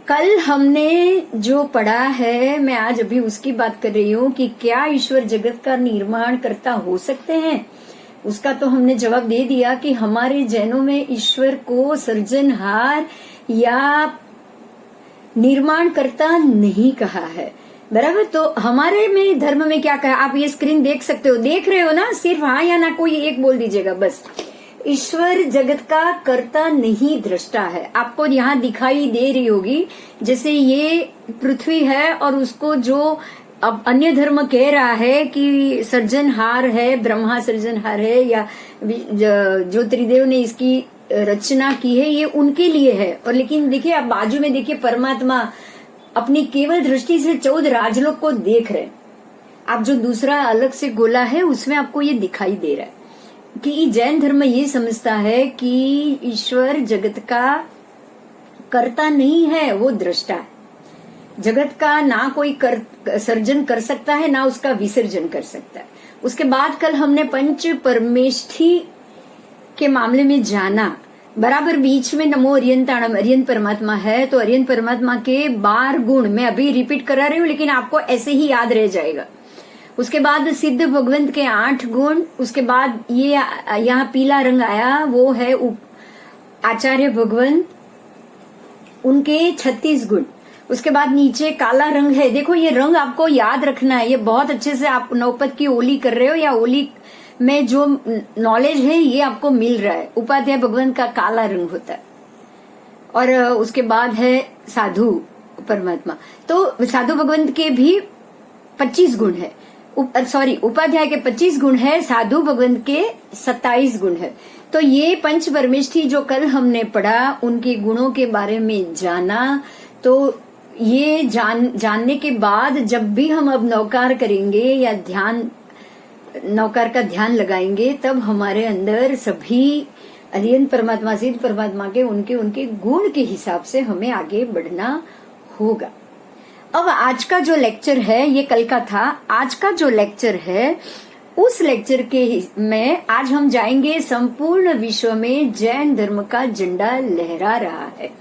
कल हमने जो पढ़ा है, मैं आज अभी उसकी बात कर रही हूँ कि क्या ईश्वर जगत का निर्माण करता हो सकते हैं। उसका तो हमने जवाब दे दिया कि हमारे जैनों में ईश्वर को सृजनहार या निर्माण करता नहीं कहा है, बराबर। तो हमारे में धर्म में क्या कहा, आप ये स्क्रीन देख सकते हो, देख रहे हो ना, सिर्फ हाँ या ना कोई एक बोल दीजिएगा बस। ईश्वर जगत का कर्ता नहीं दृष्टा है। आपको यहाँ दिखाई दे रही होगी जैसे ये पृथ्वी है और उसको जो अब अन्य धर्म कह रहा है कि सृजनहार है, ब्रह्मा सृजनहार है, या जो त्रिदेव ने इसकी रचना की है, ये उनके लिए है। और लेकिन देखिए आप बाजू में देखिए, परमात्मा अपनी केवल दृष्टि से 14 राजलोक को देख रहे हैं। आप जो दूसरा अलग से गोला है उसमें आपको ये दिखाई दे रहा है कि जैन धर्म ये समझता है कि ईश्वर जगत का कर्ता नहीं है, वो दृष्टा है। जगत का ना कोई सर्जन कर सकता है, ना उसका विसर्जन कर सकता है। उसके बाद कल हमने पंच परमेष्ठी के मामले में जाना, बराबर। बीच में नमो अरियंताणम, अरियंत परमात्मा है, तो अरियंत परमात्मा के 12 गुण मैं अभी रिपीट करा रही हूँ, लेकिन आपको ऐसे ही याद रह जाएगा। उसके बाद सिद्ध भगवंत के 8 गुण। उसके बाद ये यहाँ पीला रंग आया, वो है आचार्य भगवंत, उनके 36 गुण। उसके बाद नीचे काला रंग है, देखो ये रंग आपको याद रखना है। ये बहुत अच्छे से आप नौपत की ओली कर रहे हो या ओली में जो नॉलेज है ये आपको मिल रहा है। उपाध्याय भगवंत का काला रंग होता है। और उसके बाद है साधु परमात्मा, तो साधु भगवंत के भी 25 गुण है। उपाध्याय के 25 गुण है, साधु भगवंत के 27 गुण है। तो ये पंच परमेष्ठी जो कल हमने पढ़ा, उनके गुणों के बारे में जाना। तो ये जानने के बाद जब भी हम अब नौकार करेंगे या नौकार का ध्यान लगाएंगे, तब हमारे अंदर सभी अरियंत परमात्मा, सिद्ध परमात्मा के उनके गुण के हिसाब से हमें आगे बढ़ना होगा। अब आज का जो लेक्चर है, ये कल का था, आज का जो लेक्चर है उस लेक्चर के में आज हम जाएंगे संपूर्ण विश्व में जैन धर्म का झंडा लहरा रहा है।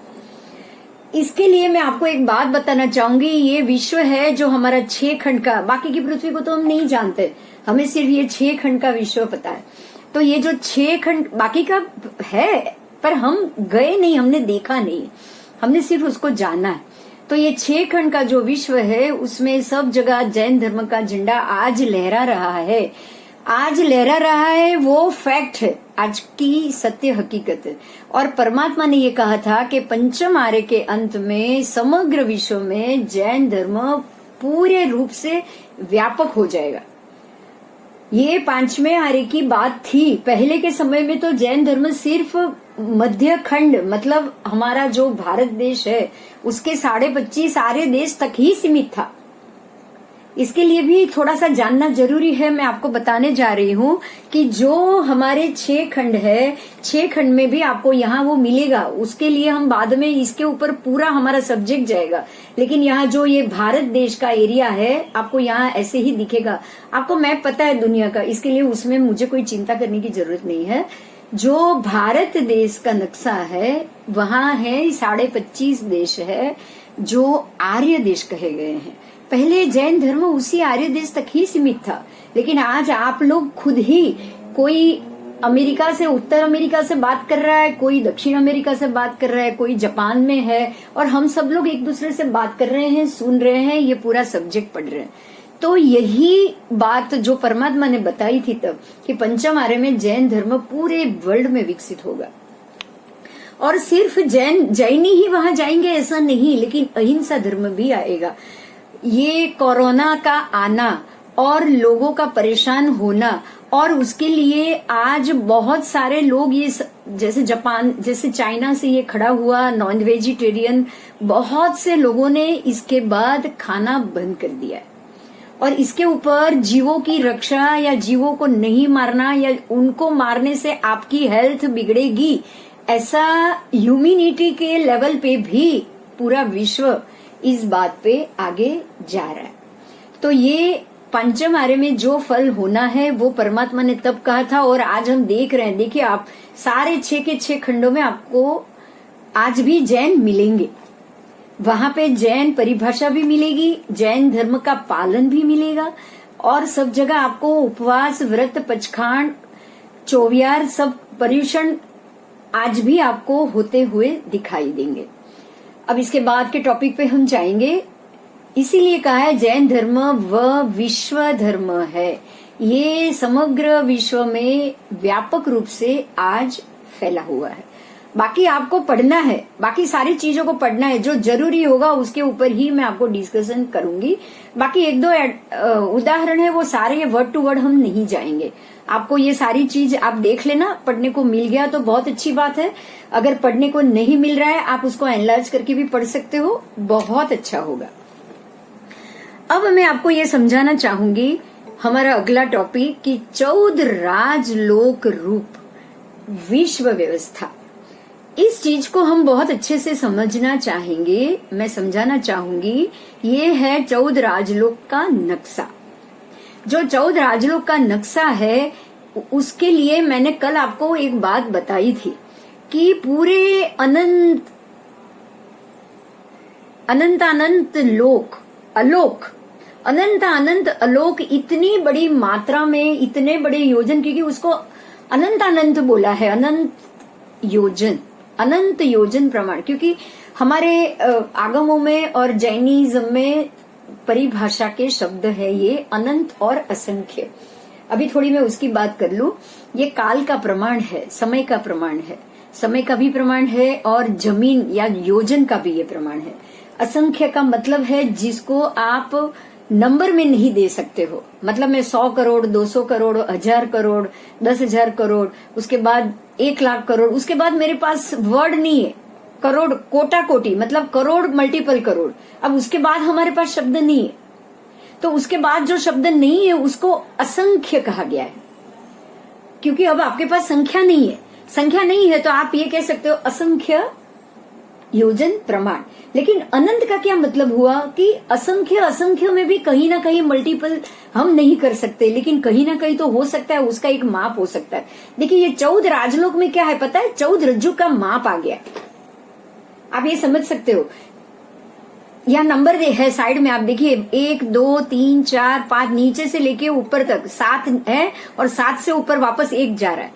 इसके लिए मैं आपको एक बात बताना चाहूंगी। ये विश्व है जो हमारा 6 खंड का, बाकी की पृथ्वी को तो हम नहीं जानते, हमें सिर्फ ये 6 खंड का विश्व पता है। तो ये जो 6 खंड बाकी का है, पर हम गए नहीं, हमने देखा नहीं, हमने सिर्फ उसको जाना है। तो ये 6 खंड का जो विश्व है उसमें सब जगह जैन धर्म का झंडा आज लहरा रहा है। आज लहरा रहा है, वो फैक्ट है, आज की सत्य हकीकत है। और परमात्मा ने ये कहा था कि पंचम आर्य के अंत में समग्र विश्व में जैन धर्म पूरे रूप से व्यापक हो जाएगा। ये 5वें आर्य की बात थी। पहले के समय में तो जैन धर्म सिर्फ मध्य खंड, मतलब हमारा जो भारत देश है उसके 25.5 आर्य देश तक ही सीमित था। इसके लिए भी थोड़ा सा जानना जरूरी है। मैं आपको बताने जा रही हूँ कि जो हमारे 6 खंड है, 6 खंड में भी आपको यहाँ वो मिलेगा। उसके लिए हम बाद में इसके ऊपर पूरा हमारा सब्जेक्ट जाएगा, लेकिन यहाँ जो ये भारत देश का एरिया है आपको यहाँ ऐसे ही दिखेगा। आपको मैप पता है दुनिया का, इसके लिए उसमें मुझे कोई चिंता करने की जरूरत नहीं है। जो भारत देश का नक्शा है वहाँ है 25.5 देश है जो आर्य देश कहे गए हैं। पहले जैन धर्म उसी आर्य देश तक ही सीमित था, लेकिन आज आप लोग खुद ही, कोई अमेरिका से, उत्तर अमेरिका से बात कर रहा है, कोई दक्षिण अमेरिका से बात कर रहा है, कोई जापान में है, और हम सब लोग एक दूसरे से बात कर रहे हैं, सुन रहे हैं, ये पूरा सब्जेक्ट पढ़ रहे हैं। तो यही बात जो परमात्मा ने बताई थी तब कि पंचम आर्य में जैन धर्म पूरे वर्ल्ड में विकसित होगा। और सिर्फ जैनी ही वहां जाएंगे ऐसा नहीं, लेकिन अहिंसा धर्म भी आएगा। ये कोरोना का आना और लोगों का परेशान होना, और उसके लिए आज बहुत सारे लोग, ये जैसे जापान, जैसे चाइना से ये खड़ा हुआ नॉन वेजिटेरियन, बहुत से लोगों ने इसके बाद खाना बंद कर दिया है। और इसके ऊपर जीवों की रक्षा या जीवों को नहीं मारना या उनको मारने से आपकी हेल्थ बिगड़ेगी, ऐसा ह्यूमैनिटी के लेवल पे भी पूरा विश्व इस बात पे आगे जा रहा है। तो ये पंचम आर्य में जो फल होना है वो परमात्मा ने तब कहा था, और आज हम देख रहे हैं। देखिए आप सारे 6 के 6 खंडों में आपको आज भी जैन मिलेंगे। वहां पे जैन परिभाषा भी मिलेगी, जैन धर्म का पालन भी मिलेगा, और सब जगह आपको उपवास, व्रत, पचखांड, चौवियार, सब पर्यूषण आज भी आपको होते हुए दिखाई देंगे। अब इसके बाद के टॉपिक पे हम जाएंगे। इसीलिए कहा है जैन धर्म वह विश्व धर्म है, ये समग्र विश्व में व्यापक रूप से आज फैला हुआ है। बाकी आपको पढ़ना है, बाकी सारी चीजों को पढ़ना है, जो जरूरी होगा उसके ऊपर ही मैं आपको डिस्कशन करूंगी। बाकी एक दो उदाहरण है, वो सारे वर्ड टू वर्ड हम नहीं जाएंगे। आपको ये सारी चीज आप देख लेना, पढ़ने को मिल गया तो बहुत अच्छी बात है, अगर पढ़ने को नहीं मिल रहा है आप उसको एनालाइज करके भी पढ़ सकते हो, बहुत अच्छा होगा। अब मैं आपको ये समझाना चाहूंगी हमारा अगला टॉपिक कि 14 राजलोक रूप विश्व व्यवस्था, इस चीज को हम बहुत अच्छे से समझना चाहेंगे। मैं समझाना चाहूंगी, ये है 14 राजलोक का नक्शा। जो 14 राजलोक का नक्शा है, उसके लिए मैंने कल आपको एक बात बताई थी कि पूरे अनंत लोक, अलोक, अनंत अलोक, इतनी बड़ी मात्रा में, इतने बड़े योजन, क्योंकि उसको अनंत बोला है, अनंत योजन प्रमाण, क्योंकि हमारे आगमों में और जैनिज्म में परिभाषा के शब्द है ये अनंत और असंख्य। अभी थोड़ी मैं उसकी बात कर लूं। ये काल का प्रमाण है, समय का प्रमाण है, समय का भी प्रमाण है, और जमीन या योजन का भी ये प्रमाण है। असंख्य का मतलब है जिसको आप नंबर में नहीं दे सकते हो, मतलब मैं 100 करोड़, 200 करोड़, 1000 करोड़, 10,000 करोड़, उसके बाद 1,00,000 करोड़, उसके बाद मेरे पास वर्ड नहीं है। करोड़, कोटा कोटि, मतलब करोड़ मल्टीपल करोड़, अब उसके बाद हमारे पास शब्द नहीं है। तो उसके बाद जो शब्द नहीं है उसको असंख्य कहा गया है, क्योंकि अब आपके पास संख्या नहीं है। संख्या नहीं है तो आप ये कह सकते हो असंख्य योजन प्रमाण। लेकिन अनंत का क्या मतलब हुआ कि असंख्य में भी कहीं ना कहीं मल्टीपल हम नहीं कर सकते, लेकिन कहीं ना कहीं तो हो सकता है, उसका एक माप हो सकता है। देखिए ये 14 राजलोक में क्या है पता है, 14 रज्जु का माप आ गया, आप ये समझ सकते हो। यह नंबर है साइड में, आप देखिए 1 2 3 4 5 नीचे से लेके ऊपर तक 7 है, और 7 से ऊपर वापस 1 जा रहा है।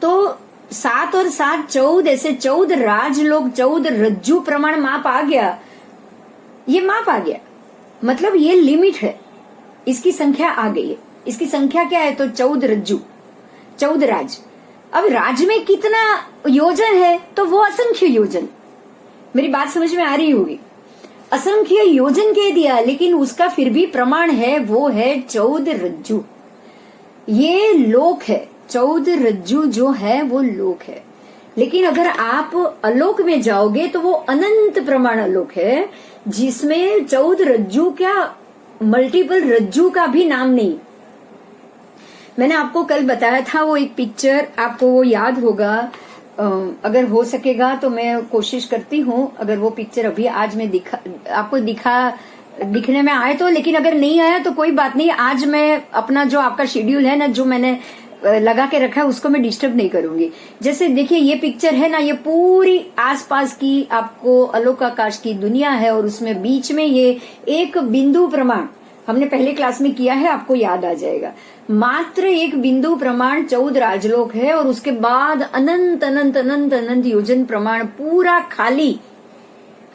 तो 7 और 7 14, ऐसे 14 राजलोक, 14 रज्जु प्रमाण माप आ गया। ये माप आ गया मतलब ये लिमिट है, इसकी संख्या आ गई है। इसकी संख्या क्या है तो 14 रज्जु, 14 राज। अब राज में कितना योजन है तो वो असंख्य योजन। मेरी बात समझ में आ रही होगी। असंख्य योजन कह दिया, लेकिन उसका फिर भी प्रमाण है, वो है 14 रज्जु। ये लोक है, 14 रज्जु जो है वो लोक है। लेकिन अगर आप अलोक में जाओगे तो वो अनंत प्रमाण अलोक है, जिसमें 14 रज्जु क्या, मल्टीपल रज्जु का भी नाम नहीं। मैंने आपको कल बताया था वो एक पिक्चर, आपको वो याद होगा, अगर हो सकेगा तो मैं कोशिश करती हूँ अगर वो पिक्चर अभी आज मैं आपको दिखने में आए तो, लेकिन अगर नहीं आया तो कोई बात नहीं। आज मैं अपना जो आपका शेड्यूल है ना, जो मैंने लगा के रखा है, उसको मैं डिस्टर्ब नहीं करूंगी। जैसे देखिए ये पिक्चर है ना, ये पूरी आसपास की आपको अलोक आकाश की दुनिया है, और उसमें बीच में ये एक बिंदु प्रमाण हमने पहले क्लास में किया है, आपको याद आ जाएगा। मात्र एक बिंदु प्रमाण 14 राजलोक है, और उसके बाद अनंत अनंत अनंत अनंत योजन प्रमाण, पूरा खाली,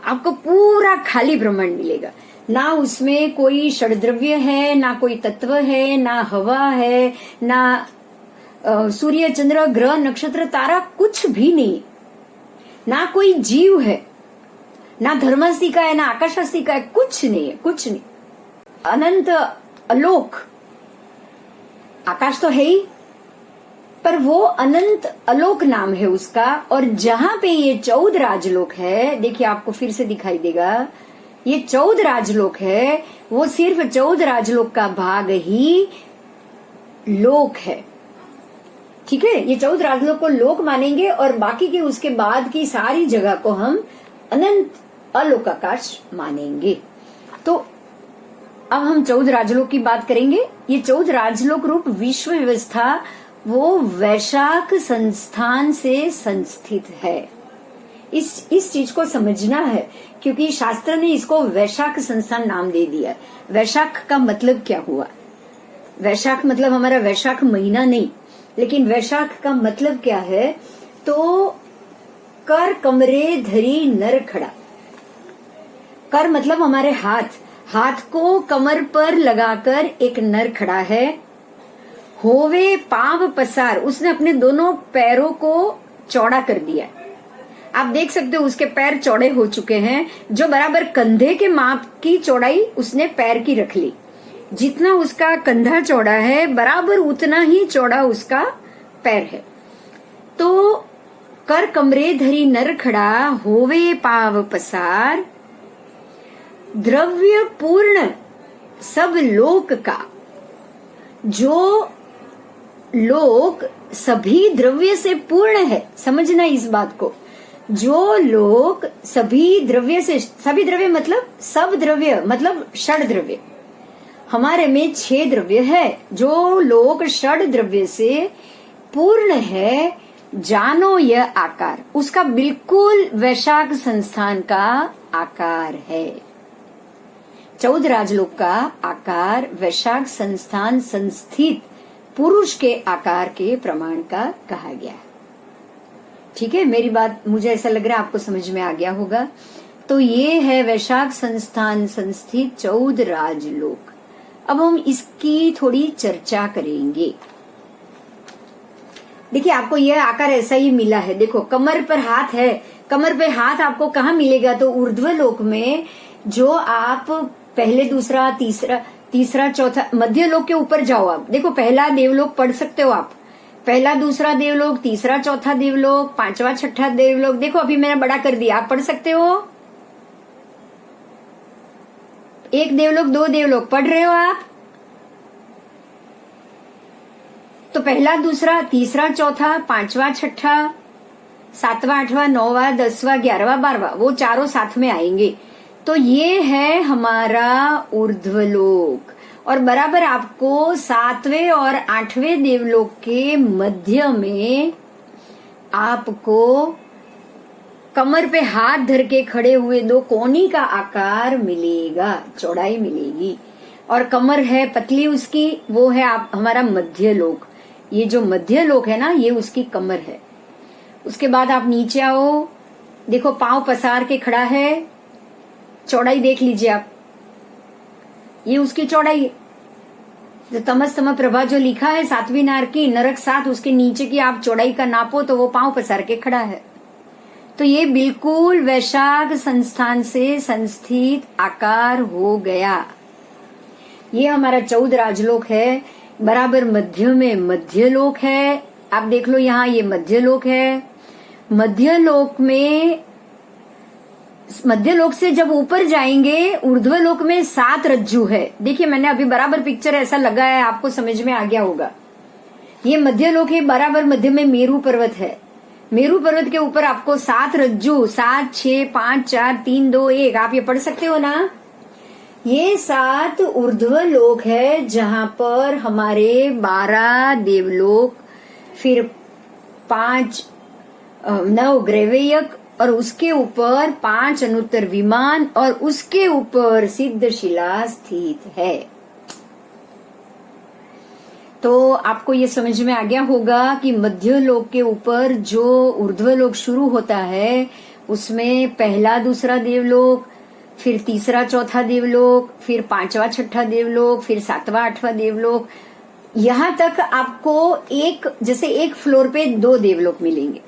आपको पूरा खाली प्रमाण मिलेगा। ना उसमें कोई षड्द्रव्य है, ना कोई तत्व है, ना हवा है, ना सूर्य चंद्र ग्रह नक्षत्र तारा, कुछ भी नहीं। ना कोई जीव है, ना धर्मस्थी का है, ना आकाशस्थी का है, कुछ नहीं है, कुछ नहीं। अनंत अलोक, आकाश तो है ही, पर वो अनंत अलोक नाम है उसका। और जहां पे ये 14 राजलोक है, देखिए आपको फिर से दिखाई देगा, ये 14 राजलोक है, वो सिर्फ 14 राजलोक का भाग ही लोक है। ठीक है, ये 14 राजलोक को लोक मानेंगे, और बाकी के उसके बाद की सारी जगह को हम अनंत अलोक आकाश मानेंगे। तो अब हम 14 राजलोक की बात करेंगे। ये 14 राजलोक रूप विश्व व्यवस्था वो वैशाख संस्थान से संस्थित है। इस चीज को समझना है, क्योंकि शास्त्र ने इसको वैशाख संस्थान नाम दे दिया। वैशाख का मतलब क्या हुआ? वैशाख मतलब हमारा वैशाख महीना नहीं, लेकिन वैशाख का मतलब क्या है? तो कर कमरे धरी नर खड़ा। कर मतलब हमारे हाथ, हाथ को कमर पर लगाकर एक नर खड़ा है। होवे पांव पसार, उसने अपने दोनों पैरों को चौड़ा कर दिया। आप देख सकते हो उसके पैर चौड़े हो चुके हैं, जो बराबर कंधे के माप की चौड़ाई उसने पैर की रख ली। जितना उसका कंधा चौड़ा है बराबर उतना ही चौड़ा उसका पैर है। तो कर कमरे धरी नर खड़ा, होवे पाव पसार, द्रव्य पूर्ण सब लोक का। जो लोक सभी द्रव्य से पूर्ण है, समझना इस बात को। जो लोक सभी द्रव्य से, सभी द्रव्य मतलब सब द्रव्य मतलब षड द्रव्य, हमारे में 6 द्रव्य है। जो लोक षड द्रव्य से पूर्ण है, जानो यह आकार, उसका बिल्कुल वैशाख संस्थान का आकार है। 14 राजलोक का आकार वैशाख संस्थान संस्थित पुरुष के आकार के प्रमाण का कहा गया है। ठीक है, मेरी बात मुझे ऐसा लग रहा है आपको समझ में आ गया होगा। तो ये है वैशाख संस्थान संस्थित 14 राजलोक। अब हम इसकी थोड़ी चर्चा करेंगे। देखिए, आपको यह आकार ऐसा ही मिला है। देखो, कमर पर हाथ है, कमर पे हाथ आपको कहाँ मिलेगा? तो ऊर्ध्व लोक में, जो आप पहले दूसरा तीसरा चौथा मध्य लोक के ऊपर जाओ। आप देखो, पहला देवलोक पढ़ सकते हो आप, पहला दूसरा देवलोक, तीसरा चौथा देवलोक, 5वां 6ठा देवलोक। देखो, अभी मैंने बड़ा कर दिया, आप पढ़ सकते हो। 1 देवलोक 2 देवलोक पढ़ रहे हो आप। तो पहला दूसरा तीसरा चौथा 5वां 6ठा 7वां 8वां 9वां 10वां 11वां 12वां, वो चारों साथ में आएंगे। तो ये है हमारा ऊर्ध्वलोक, और बराबर आपको 7वें और 8वें देवलोक के मध्य में आपको कमर पे हाथ धर के खड़े हुए 2 कोनी का आकार मिलेगा, चौड़ाई मिलेगी। और कमर है पतली उसकी, वो है आप हमारा मध्य लोक। ये जो मध्य लोक है ना, ये उसकी कमर है। उसके बाद आप नीचे आओ, देखो पांव पसार के खड़ा है, चौड़ाई देख लीजिए आप, ये उसकी चौड़ाई है। जो तमस्तम प्रभा जो लिखा है 7वीं नार की, नरक 7, उसके नीचे की आप चौड़ाई का नापो तो वो पांव पसार के खड़ा है। तो ये बिल्कुल वैशाख संस्थान से संस्थित आकार हो गया। ये हमारा 14 राजलोक है, बराबर मध्य में मध्य लोक है। आप देख लो, यहाँ ये मध्य लोक है। मध्य लोक में, मध्य लोक से जब ऊपर जाएंगे, ऊर्ध्व लोक में 7 रज्जु है। देखिए, मैंने अभी बराबर पिक्चर ऐसा लगाया है, आपको समझ में आ गया होगा। ये मध्य लोक है, बराबर मध्य में मेरू पर्वत है। मेरू पर्वत के ऊपर आपको 7 रज्जु, 7 6 5 4 3 2 1, आप ये पढ़ सकते हो ना। ये 7 ऊर्ध्व लोक है, जहां पर हमारे 12 देवलोक, फिर 5 9 ग्रैवेयक, और उसके ऊपर 5 अनुत्तर विमान, और उसके ऊपर सिद्धशिला स्थित है। तो आपको ये समझ में आ गया होगा कि मध्य लोक के ऊपर जो ऊर्ध्व लोक शुरू होता है, उसमें पहला दूसरा देवलोक, फिर तीसरा चौथा देवलोक, फिर 5वां 6ठा देवलोक, फिर 7वां 8वां देवलोक, यहां तक आपको जैसे एक फ्लोर पे 2 देवलोक मिलेंगे।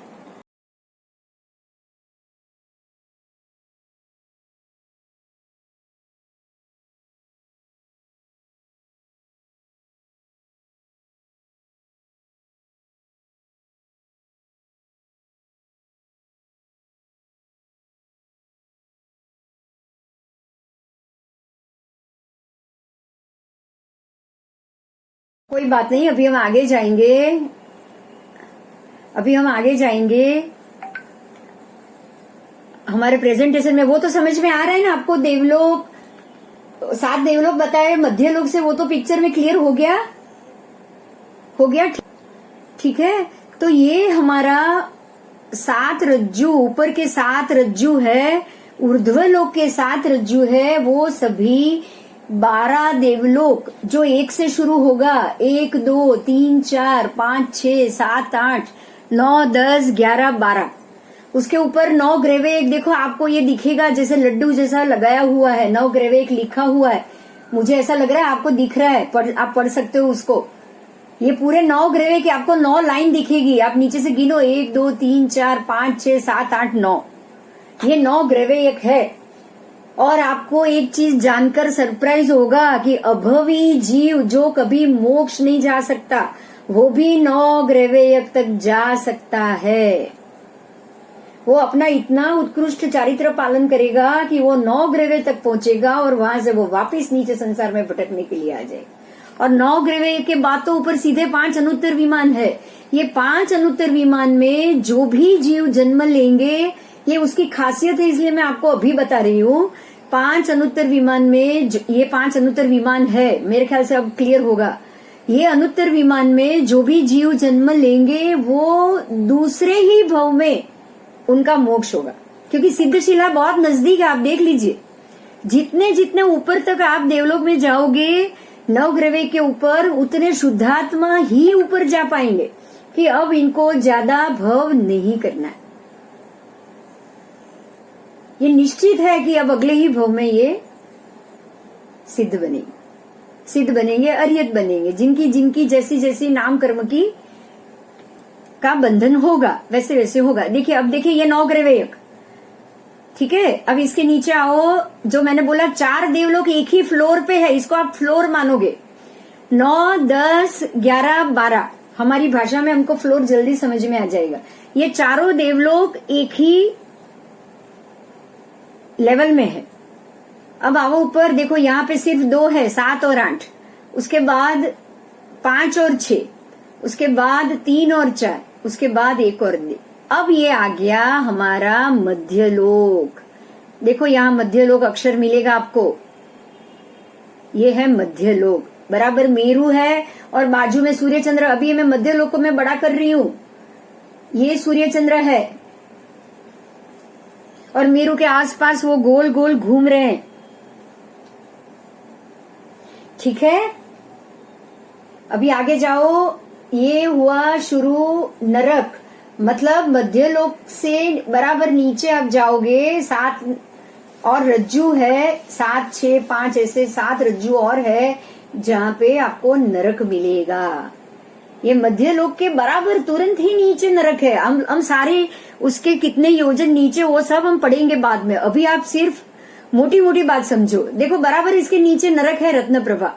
कोई बात नहीं, अभी हम आगे जाएंगे। हमारे प्रेजेंटेशन में वो तो समझ में आ रहा है ना आपको। देवलोक 7 देवलोक बताए, मध्य लोक से वो तो पिक्चर में क्लियर हो गया। ठीक है। तो ये हमारा सात रज्जू, ऊपर के सात रज्जू है, ऊर्ध्वलोक के सात रज्जू है, वो सभी 12 देवलोक जो एक से शुरू होगा, 1 2 3 4 5 6 7 8 9 10 11 12, उसके ऊपर 9 ग्रेवे एक, देखो आपको ये दिखेगा जैसे लड्डू जैसा लगाया हुआ है, 9 ग्रेवे एक लिखा हुआ है, मुझे ऐसा लग रहा है आपको दिख रहा है, आप पढ़ सकते हो उसको। ये पूरे 9 ग्रेवे की आपको 9 लाइन दिखेगी, आप नीचे से गिनो 1 2 3 4 5 6 7 8 9, ये 9 ग्रेवे एक है। और आपको एक चीज जानकर सरप्राइज होगा कि अभवी जीव जो कभी मोक्ष नहीं जा सकता, वो भी 9 ग्रेवे एक तक जा सकता है। वो अपना इतना उत्कृष्ट चारित्र पालन करेगा कि वो 9 ग्रेवे तक पहुंचेगा और वहां से वो वापस नीचे संसार में भटकने के लिए आ जाएगा। और 9 ग्रेवे के बाद तो ऊपर सीधे 5 अनुत्तर विमान है। ये 5 अनुत्तर विमान में जो भी जीव जन्म लेंगे, ये उसकी खासियत है, इसलिए मैं आपको अभी बता रही हूँ। 5 अनुत्तर विमान में ये 5 अनुत्तर विमान है, मेरे ख्याल से अब क्लियर होगा। ये अनुत्तर विमान में जो भी जीव जन्म लेंगे वो दूसरे ही भव में उनका मोक्ष होगा, क्योंकि सिद्धशिला बहुत नजदीक है। आप देख लीजिए, जितने जितने ऊपर तक आप देवलोक में जाओगे 9 ग्रेवे के ऊपर, उतने शुद्धात्मा ही ऊपर जा पाएंगे कि अब इनको ज्यादा भव नहीं करना है। ये निश्चित है कि अब अगले ही भव में ये सिद्ध बनेंगे, अरियत बनेंगे। जिनकी जिनकी जैसी जैसी नाम कर्म की का बंधन होगा वैसे वैसे होगा। देखिए, अब देखिए ये 9 ग्रेवे एक, ठीक है। अब इसके नीचे आओ, जो मैंने बोला 4 देवलोक एक ही फ्लोर पे है, इसको आप फ्लोर मानोगे। 9 10 11 12, हमारी भाषा में हमको फ्लोर जल्दी समझ में आ जाएगा। ये चारों देवलोक एक ही लेवल में है। अब आओ ऊपर, देखो यहाँ पे सिर्फ 2 है, 7 और 8, उसके बाद 5 और 6, उसके बाद 3 और 4, उसके बाद 1 और 2। अब ये आ गया हमारा मध्यलोक। देखो यहाँ मध्यलोक अक्षर मिलेगा आपको, ये है मध्यलोक, बराबर मेरु है और बाजू में सूर्य चंद्र। अभी मैं मध्यलोक को मैं बड़ा कर रही हूं, ये सूर्य चंद्र है और मेरु के आसपास वो गोल गोल घूम रहे हैं, ठीक है। अभी आगे जाओ, ये हुआ शुरू नरक, मतलब मध्यलोक से बराबर नीचे आप जाओगे, 7 और रज्जू है, 7 6 5 ऐसे 7 रज्जू और है जहां पे आपको नरक मिलेगा। ये मध्यलोक के बराबर तुरंत ही नीचे नरक है। हम सारे उसके कितने योजन नीचे वो सब हम पढ़ेंगे बाद में, अभी आप सिर्फ मोटी मोटी बात समझो। देखो बराबर इसके नीचे नरक है रत्नप्रभा।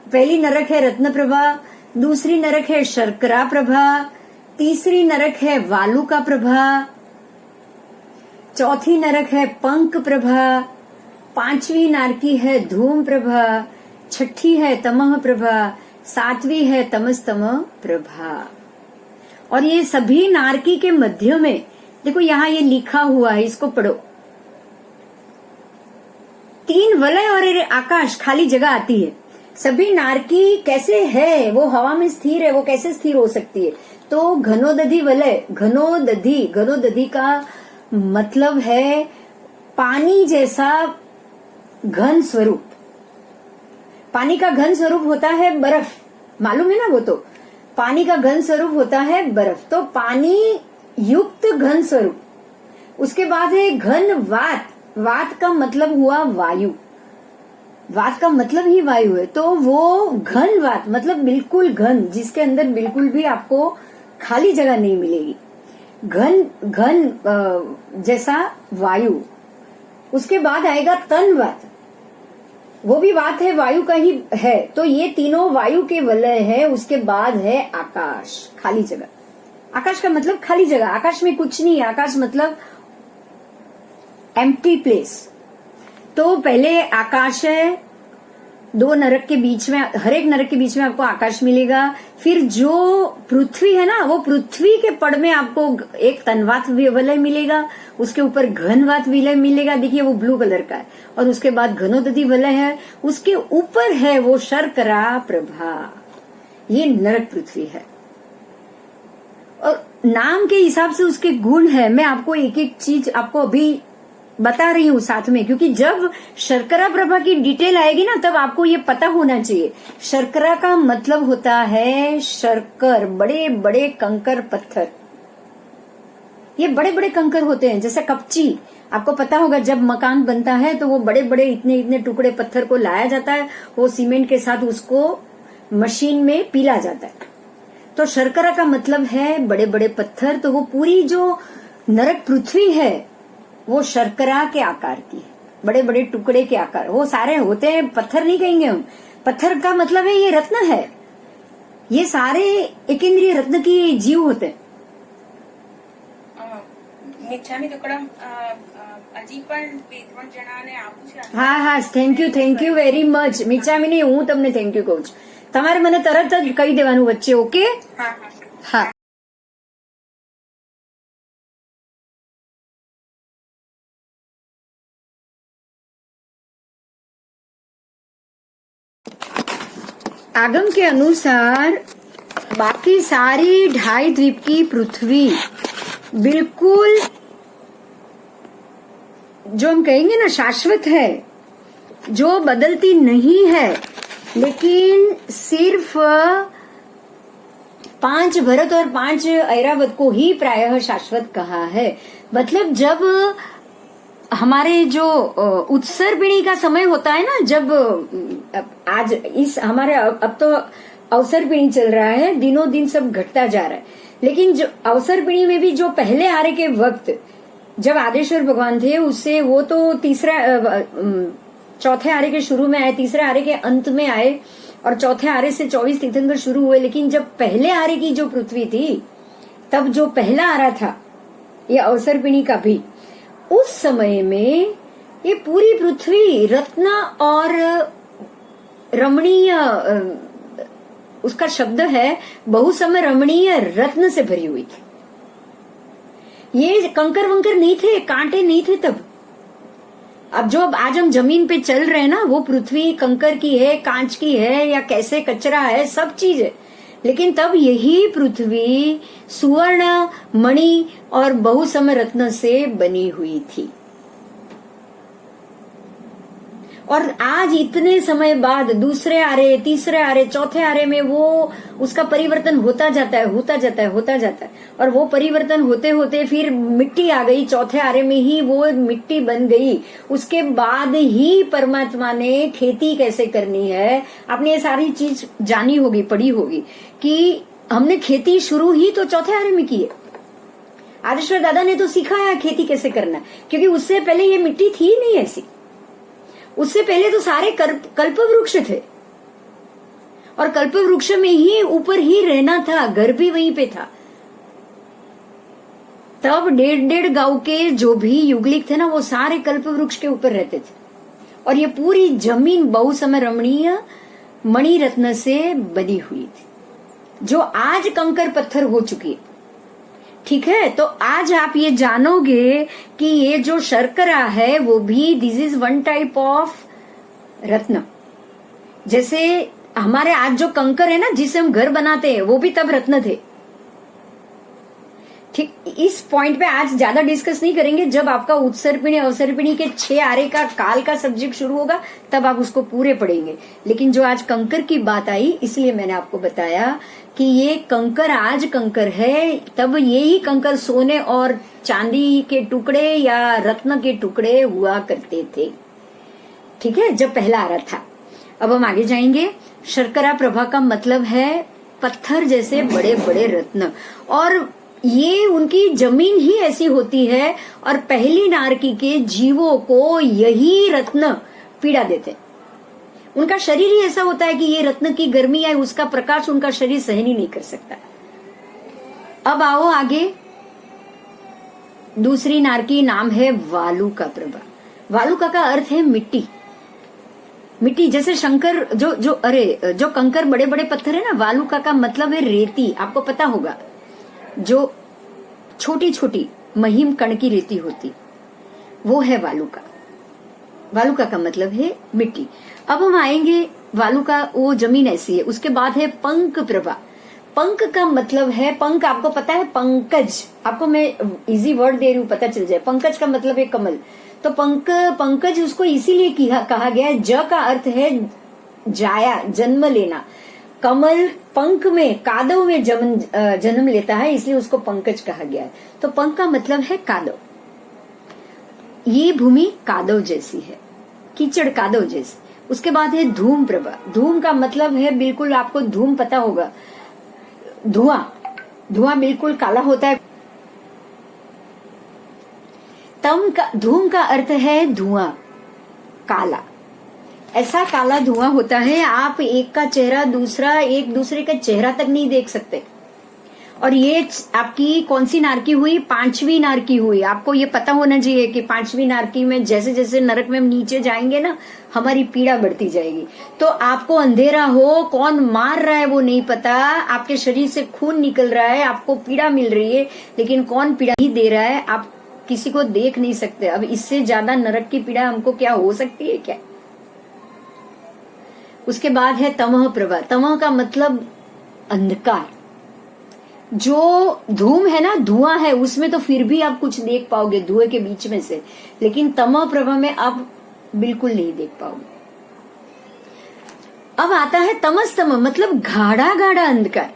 पहली नरक है रत्नप्रभा, दूसरी नरक है शर्करा प्रभा, तीसरी नरक है वालुका प्रभा, चौथी नरक है पंक प्रभा, 5वीं नारकी है धूम प्रभा, 6ठी है तमह प्रभा, 7वीं है तमस्तम प्रभा। और ये सभी नारकी के मध्य में देखो यहाँ ये लिखा हुआ है, इसको पढ़ो। 3 वलय और एक आकाश, खाली जगह आती है। सभी नारकी कैसे है, वो हवा में स्थिर है, वो कैसे स्थिर हो सकती है? तो घनोदधि वलय, घनोदधि का मतलब है पानी जैसा घन स्वरूप। पानी का घन स्वरूप होता है बर्फ, मालूम है ना, वो तो पानी का घन स्वरूप होता है बर्फ। तो पानी युक्त घन स्वरूप। उसके बाद है घन वात, वात का मतलब हुआ वायु, वात का मतलब ही वायु है। तो वो घन वात मतलब बिल्कुल घन, जिसके अंदर बिल्कुल भी आपको खाली जगह नहीं मिलेगी, घन जैसा वायु। उसके बाद आएगा तन वात, वो भी वात है, वायु का ही है। तो ये तीनों वायु के वलय है। उसके बाद है आकाश, खाली जगह। आकाश का मतलब खाली जगह, आकाश में कुछ नहीं है, आकाश मतलब एम्प्टी प्लेस। तो पहले आकाश है, 2 नरक के बीच में, हर एक नरक के बीच में आपको आकाश मिलेगा। फिर जो पृथ्वी है ना, वो पृथ्वी के पड़ में आपको एक तनवात वलय मिलेगा, उसके ऊपर घनवात विलय मिलेगा, देखिए वो ब्लू कलर का है। और उसके बाद घनोदधि वलय है, उसके ऊपर है वो शर्करा प्रभा। ये नरक पृथ्वी है। और नाम के हिसाब से उसके गुण है। मैं आपको एक एक चीज आपको अभी बता रही हूँ साथ में, क्योंकि जब शर्करा प्रभा की डिटेल आएगी ना तब आपको ये पता होना चाहिए। शर्करा का मतलब होता है शर्कर, बड़े बड़े कंकर पत्थर। ये बड़े बड़े कंकर होते हैं, जैसे कपची। आपको पता होगा जब मकान बनता है तो वो बड़े बड़े इतने इतने टुकड़े पत्थर को लाया जाता है, वो सीमेंट के साथ उसको मशीन में पीला जाता है। तो शर्करा का मतलब है बड़े बड़े पत्थर। तो वो पूरी जो नरक पृथ्वी है वो शर्करा के आकार की है, बड़े बड़े टुकड़े के आकार। वो सारे होते हैं, पत्थर नहीं कहेंगे हम। पत्थर का मतलब है ये रत्न है, ये सारे एकेंद्रीय रत्न की जीव होते हैं। મિચ્છામી દુક્કડમ હજી પણ બે ત્રણ જણાને આપું છે. હા, થેન્ક યુ વેરી મચ મિચામીની. હું તમને થેન્ક યુ કહું છું. તમારે મને તરત જ કહી દેવાનું વચ્ચે, ઓકે? હા. आगम के अनुसार बाकी सारी 2.5 द्वीप की पृथ्वी बिल्कुल जो हम कहेंगे ना शाश्वत है, जो बदलती नहीं है, लेकिन सिर्फ 5 भरत और 5 ऐरावत को ही प्रायः शाश्वत कहा है। मतलब जब हमारे जो उत्सर्पिणी का समय होता है ना, जब आज इस हमारे अब तो अवसरपिणी चल रहा है, दिनों दिन सब घटता जा रहा है, लेकिन जो अवसरपिणी में भी जो पहले आरे के वक्त जब आदेश्वर भगवान थे, उससे वो तो चौथे आरे के शुरू में आए, तीसरे आरे के अंत में आए और चौथे आरे से 24 तीर्थंकर शुरू हुए। लेकिन जब पहले आरे की जो पृथ्वी थी, तब जो पहला आरा था ये अवसरपिणी का भी, उस समय में ये पूरी पृथ्वी रत्न और रमणीय, उसका शब्द है बहुसमय रमणीय रत्न से भरी हुई थी। ये कंकर वंकर नहीं थे, कांटे नहीं थे तब। अब जो आज हम जमीन पे चल रहे हैं ना, वो पृथ्वी कंकर की है, कांच की है, या कैसे कचरा है, सब चीज है। लेकिन तब यही पृथ्वी सुवर्ण, मणि और बहुसमय रत्न से बनी हुई थी। और आज इतने समय बाद दूसरे आरे, तीसरे आरे, चौथे आरे में वो उसका परिवर्तन होता जाता है। और वो परिवर्तन होते होते फिर मिट्टी आ गई, चौथे आरे में ही वो मिट्टी बन गई। उसके बाद ही परमात्मा ने खेती कैसे करनी है, आपने ये सारी चीज जानी होगी, पढ़ी होगी कि हमने खेती शुरू ही तो चौथे आरे में की है। आदेश्वर दादा ने तो सिखाया खेती कैसे करना, क्योंकि उससे पहले ये मिट्टी थी नहीं ऐसी। उससे पहले तो सारे कल्प वृक्ष थे, और कल्प वृक्ष में ही ऊपर ही रहना था, घर भी वहीं पे था। तब 1.5 गांव के जो भी युगलिक थे ना, वो सारे कल्प वृक्ष के ऊपर रहते थे। और ये पूरी जमीन बहुसमय रमणीय मणि रत्न से बनी हुई थी, जो आज कंकर पत्थर हो चुकी है। ठीक है, तो आज आप ये जानोगे कि ये जो शर्करा है वो भी this is one type of रत्न। जैसे हमारे आज जो कंकर है ना, जिसे हम घर बनाते हैं, वो भी तब रत्न थे। ठीक, इस पॉइंट पे आज ज्यादा डिस्कस नहीं करेंगे। जब आपका उत्सर्पिणी अवसर्पिणी के 6 आरे का काल का सब्जेक्ट शुरू होगा तब आप उसको पूरे पढ़ेंगे। लेकिन जो आज कंकर की बात आई, इसलिए मैंने आपको बताया कि ये कंकर आज कंकर है, तब यही कंकर सोने और चांदी के टुकड़े या रत्न के टुकड़े हुआ करते थे। ठीक है, जब पहला आरा था। अब हम आगे जाएंगे। शर्करा प्रभा का मतलब है पत्थर जैसे बड़े बड़े रत्न, और ये उनकी जमीन ही ऐसी होती है, और पहली नारकी के जीवों को यही रत्न पीड़ा देते। उनका शरीर ही ऐसा होता है कि ये रत्न की गर्मी या उसका प्रकाश उनका शरीर सहन ही नहीं कर सकता। अब आओ आगे। दूसरी नारकी नाम है वालुका प्रभा। वालुका का अर्थ है मिट्टी। मिट्टी जैसे शंकर जो कंकर बड़े बड़े पत्थर है ना, वालुका का मतलब है रेती। आपको पता होगा, जो छोटी छोटी महीम कण की रेती होती, वो है वालुका। वालुका का मतलब है मिट्टी। अब हम आएंगे, वालुका वो जमीन ऐसी है। उसके बाद है पंक प्रभा। पंख का मतलब है, पंख आपको पता है, पंकज, आपको मैं इजी वर्ड दे रही हूँ, पता चल जाए। पंकज का मतलब है कमल, तो पंकज उसको इसीलिए कहा गया है। ज का अर्थ है जाया, जन्म लेना। कमल पंख में, कादव में जन्म लेता है, इसलिए उसको पंकज कहा गया है। तो पंख का मतलब है कादव। ये भूमि कादव जैसी है, कीचड़ कादव जैसी। उसके बाद है धूम प्रभा। धूम का मतलब है, बिल्कुल आपको धूम पता होगा, धुआं। धुआं बिल्कुल काला होता है। धूम का अर्थ है धुआं, काला। ऐसा काला धुआं होता है, आप एक का चेहरा एक दूसरे का चेहरा तक नहीं देख सकते। और ये आपकी कौन सी नारकी हुई? 5वीं नारकी हुई। आपको ये पता होना चाहिए कि 5वीं नारकी में जैसे जैसे नरक में हम नीचे जाएंगे ना, हमारी पीड़ा बढ़ती जाएगी। तो आपको अंधेरा हो, कौन मार रहा है वो नहीं पता, आपके शरीर से खून निकल रहा है, आपको पीड़ा मिल रही है, लेकिन कौन पीड़ा ही दे रहा है आप किसी को देख नहीं सकते। अब इससे ज्यादा नरक की पीड़ा हमको क्या हो सकती है क्या? उसके बाद है तमह प्रभा। तमह का मतलब अंधकार। जो धूम है ना, धुआं है, उसमें तो फिर भी आप कुछ देख पाओगे धुएं के बीच में से, लेकिन तमह प्रभा में आप बिल्कुल नहीं देख पाओगे। अब आता है तमस्तम, मतलब गाढ़ा गाढ़ा अंधकार।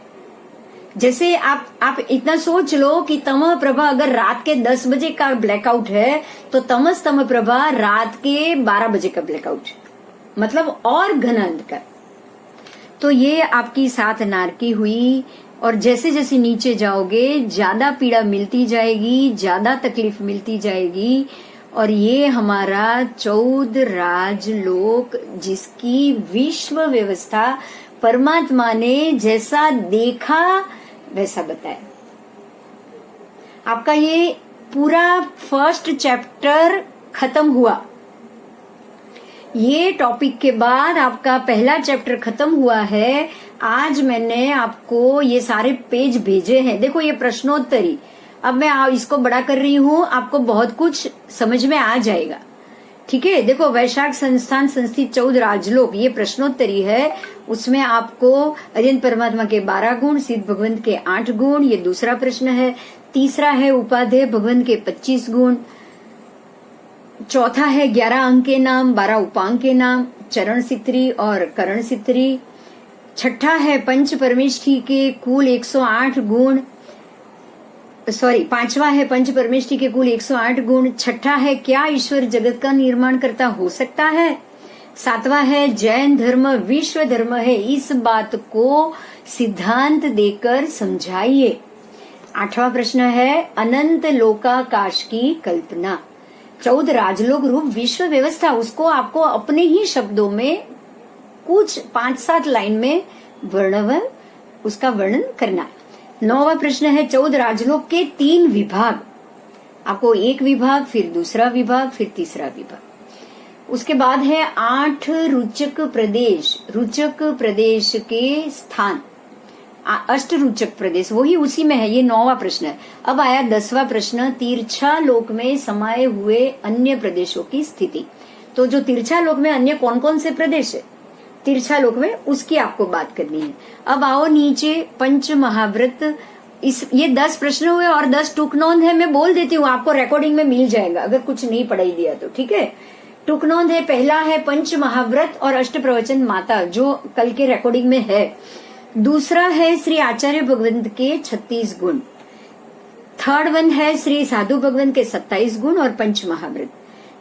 जैसे आप इतना सोच लो कि तमह प्रभा अगर रात के 10 बजे का ब्लैकआउट है, तो तमस्तम प्रभा रात के 12 बजे का ब्लैकआउट है, मतलब और घना अंधकार। तो ये आपकी 7 नारकी हुई। और जैसे जैसे नीचे जाओगे ज्यादा पीड़ा मिलती जाएगी, ज्यादा तकलीफ मिलती जाएगी। और ये हमारा 14 राजलोक, जिसकी विश्व व्यवस्था परमात्मा ने जैसा देखा वैसा बताया। आपका ये पूरा फर्स्ट चैप्टर खत्म हुआ। ये टॉपिक के बाद आपका पहला चैप्टर खत्म हुआ है। आज मैंने आपको ये सारे पेज भेजे हैं। देखो ये प्रश्नोत्तरी, अब मैं इसको बड़ा कर रही हूँ, आपको बहुत कुछ समझ में आ जाएगा। ठीक है, देखो वैशाख संस्थान संस्थित 14 राजलोक, ये प्रश्नोत्तरी है। उसमें आपको अरिहंत परमात्मा के 12 गुण, सिद्ध भगवंत के 8 गुण, ये दूसरा प्रश्न है। तीसरा है उपाध्याय भगवंत के 25 गुण। चौथा है 11 अंक के नाम, 12 उपांक के नाम, चरण सित्री और करण सित्री। छठा है पंच परमेष्ठी के कुल 108 गुण, पांचवा है पंच परमेष्ठी के कुल 108 गुण। छठा है क्या ईश्वर जगत का निर्माण करता हो सकता है। सातवां है जैन धर्म विश्व धर्म है, इस बात को सिद्धांत देकर समझाइए। 8वां प्रश्न है अनंत लोकाकाश की कल्पना। 14 राजलोक रूप विश्व व्यवस्था, उसको आपको अपने ही शब्दों में कुछ 5-7 लाइन में उसका वर्णन करना। 9वां प्रश्न है 14 राजलोक के 3 विभाग, आपको एक विभाग, फिर दूसरा विभाग, फिर तीसरा विभाग। उसके बाद है 8 रुचक प्रदेश, रुचक प्रदेश के स्थान, अष्ट रुचक प्रदेश, वही उसी में है। ये 9वां प्रश्न है। अब आया 10वां प्रश्न, तिरछा लोक में समाये हुए अन्य प्रदेशों की स्थिति। तो जो तिरछा लोक में अन्य कौन कौन से प्रदेश है तिरछा लोक में, उसकी आपको बात करनी है। अब आओ नीचे पंच महाव्रत, ये 10 प्रश्न हुए और 10 टूक नोंद है। मैं बोल देती हूँ, आपको रिकॉर्डिंग में मिल जाएगा अगर कुछ नहीं पढ़ाई दिया तो। ठीक है, टूक नोंद है, पहला है पंच महाव्रत और अष्ट प्रवचन माता, जो कल के रिकॉर्डिंग में है। दूसरा है श्री आचार्य भगवंत के 36 गुण। थर्ड वन है श्री साधु भगवंत के 27 गुण और पंच महाव्रत।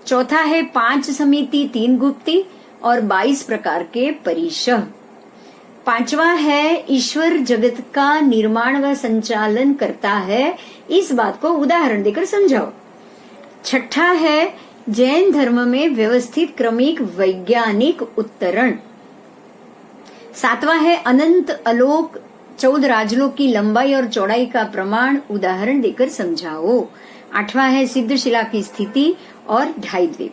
चौथा है 5 समिति 3 गुप्ती और 22 प्रकार के परिशह। 5वां है ईश्वर जगत का निर्माण व संचालन करता है, इस बात को उदाहरण देकर समझाओ। 6ठा है जैन धर्म में व्यवस्थित क्रमिक वैज्ञानिक उत्तरण। 7वां है अनंत अलोक 14 राजलोक की लंबाई और चौड़ाई का प्रमाण उदाहरण देकर समझाओ। 8वां है सिद्धशिला की स्थिति और ढाई द्वीप।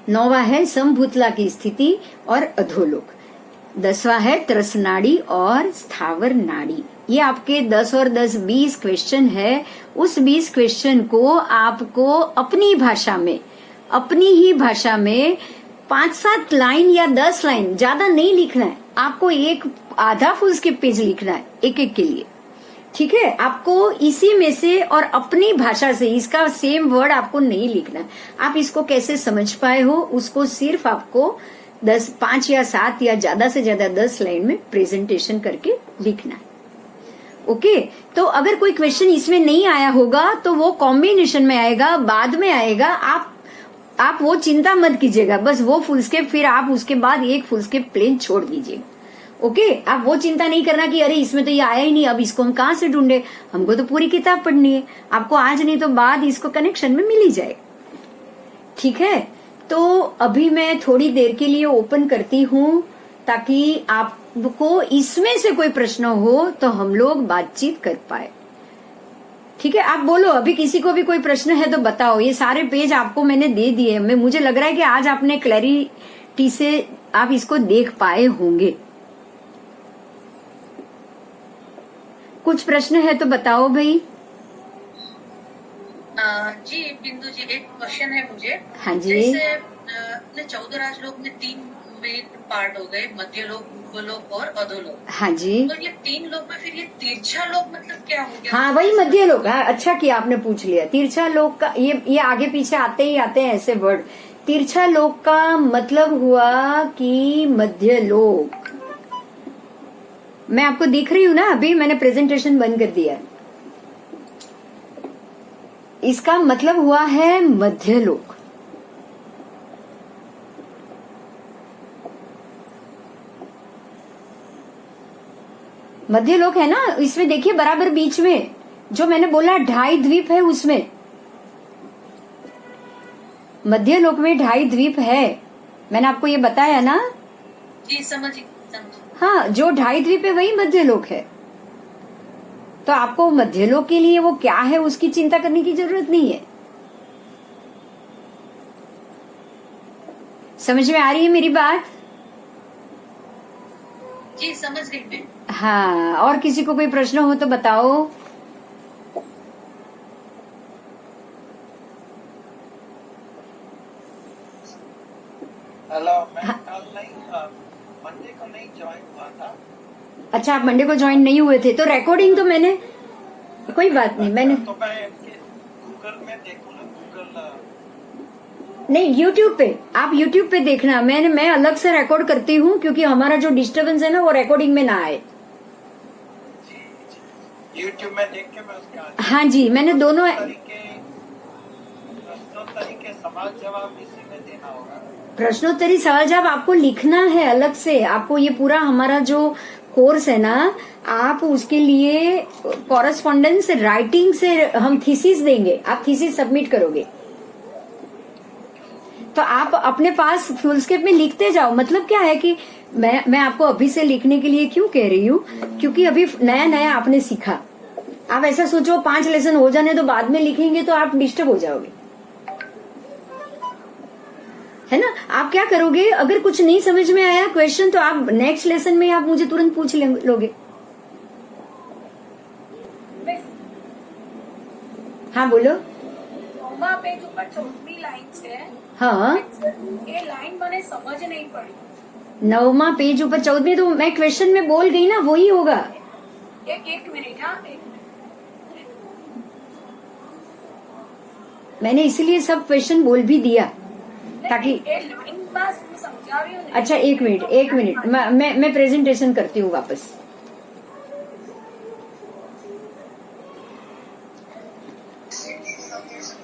9वां है समभूतला की स्थिति और अधोलोक। 10वां है तरस नाड़ी और स्थावर नाड़ी। ये आपके 10 और 10 20 क्वेश्चन है। उस 20 क्वेश्चन को आपको अपनी भाषा में, अपनी ही भाषा में 5-7 लाइन या 10 लाइन, ज्यादा नहीं लिखना है, आपको एक आधा फुल स्केप पेज लिखना है एक एक के लिए, ठीक है। आपको इसी में से और अपनी भाषा से इसका सेम वर्ड आपको नहीं लिखना है। आप इसको कैसे समझ पाए हो उसको सिर्फ आपको 5 या 7 या ज्यादा से ज्यादा 10 लाइन में प्रेजेंटेशन करके लिखना है। ओके, तो अगर कोई क्वेश्चन इसमें नहीं आया होगा तो वो कॉम्बिनेशन में आएगा, बाद में आएगा। आप वो चिंता मत कीजिएगा, बस वो फुल स्केप फिर आप उसके बाद एक फुल स्केप प्लेन छोड़ दीजिएगा। ओके, आप वो चिंता नहीं करना कि अरे इसमें तो ये आया ही नहीं, अब इसको हम कहाँ से ढूंढे, हमको तो पूरी किताब पढ़नी है। आपको आज नहीं तो बाद इसको कनेक्शन में मिल ही जाएगा, ठीक है। तो अभी मैं थोड़ी देर के लिए ओपन करती हूँ ताकि आपको इसमें से कोई प्रश्न हो तो हम लोग बातचीत कर पाए, ठीक है। आप बोलो, अभी किसी को भी कोई प्रश्न है तो बताओ। ये सारे पेज आपको मैंने दे दिए। मुझे लग रहा है कि आज आपने क्लैरिटी से आप इसको देख पाए होंगे। कुछ प्रश्न है तो बताओ भाई। जी बिंदु जी, एक क्वेश्चन है मुझे। हाँ जी। जैसे 14 राजलोक में 3 मेन पार्ट हो गए, मध्य लोक, भूलोक और अधोलोक। हाँ जी। तो ये 3 लोक में फिर ये तिरछा लोक मतलब क्या हो गया? हाँ, वही मध्य लोक। हाँ, अच्छा किया आपने पूछ लिया। तिरछा लोक का ये आगे पीछे आते ही आते हैं ऐसे वर्ड। तिरछा लोक का मतलब हुआ कि मध्य लोक। मैं आपको दिख रही हूँ ना, अभी मैंने प्रेजेंटेशन बंद कर दिया। इसका मतलब हुआ है मध्य लोक। मध्य लोक है ना, इसमें देखिए बराबर बीच में जो मैंने बोला 2.5 द्वीप है, उसमें मध्य लोक में 2.5 द्वीप है। मैंने आपको ये बताया ना। जी समझ। हाँ, जो 2.5 द्वीप है वही मध्य लोक है। तो आपको मध्य लोक के लिए वो क्या है उसकी चिंता करने की जरूरत नहीं है। समझ में आ रही है मेरी बात? जी समझ गई मैं। हाँ, और किसी को कोई प्रश्न हो तो बताओ। हेलो, मैं कल मंडे को नहीं ज्वाइन हुआ था। अच्छा, आप मंडे को ज्वाइन नहीं हुए थे तो रिकॉर्डिंग तो मैंने, कोई बात नहीं, मैंने तो मैं गूगल में देखूँ ना, गूगल नहीं, यूट्यूब पे। आप यूट्यूब पे देखना। मैं अलग से रिकॉर्ड करती हूँ क्योंकि हमारा जो डिस्टरबेंस है ना वो रिकॉर्डिंग में ना आए। यूट्यूब में देख के मैं उसका हाँ जी, मैंने दोनों तरीके सवाल जवाब इसी में देना होगा। प्रश्नोत्तरी सवाल जवाब आपको लिखना है अलग से। आपको ये पूरा हमारा जो कोर्स है ना, आप उसके लिए कॉरेस्पॉन्डेंस राइटिंग से हम थीसिस देंगे, आप थीसिस सबमिट करोगे तो आप अपने पास फुल स्केप में लिखते जाओ। मतलब क्या है कि मैं आपको अभी से लिखने के लिए क्यों कह रही हूँ, क्योंकि अभी नया नया आपने सीखा। आप ऐसा सोचो 5 लेसन हो जाने तो बाद में लिखेंगे तो आप डिस्टर्ब हो जाओगे, है ना। आप क्या करोगे, अगर कुछ नहीं समझ में आया क्वेश्चन तो आप नेक्स्ट लेसन में आप मुझे तुरंत पूछ लोगे। हाँ बोलो। पेज ઉપર 14મી લાઈન છે। हाँ, એ લાઈન મને સમજ નહીં પડી। 9वां पेज ऊपर 14वीं, तो मैं क्वेश्चन में बोल गई ना, वही होगा। एक मिनट। हाँ, एक मिनट। मैंने इसीलिए सब क्वेश्चन बोल भी दिया ताकि એ લાઈન માં સમજાવ્યું ને। अच्छा, एक मिनट मैं प्रेजेंटेशन करती हूँ वापस।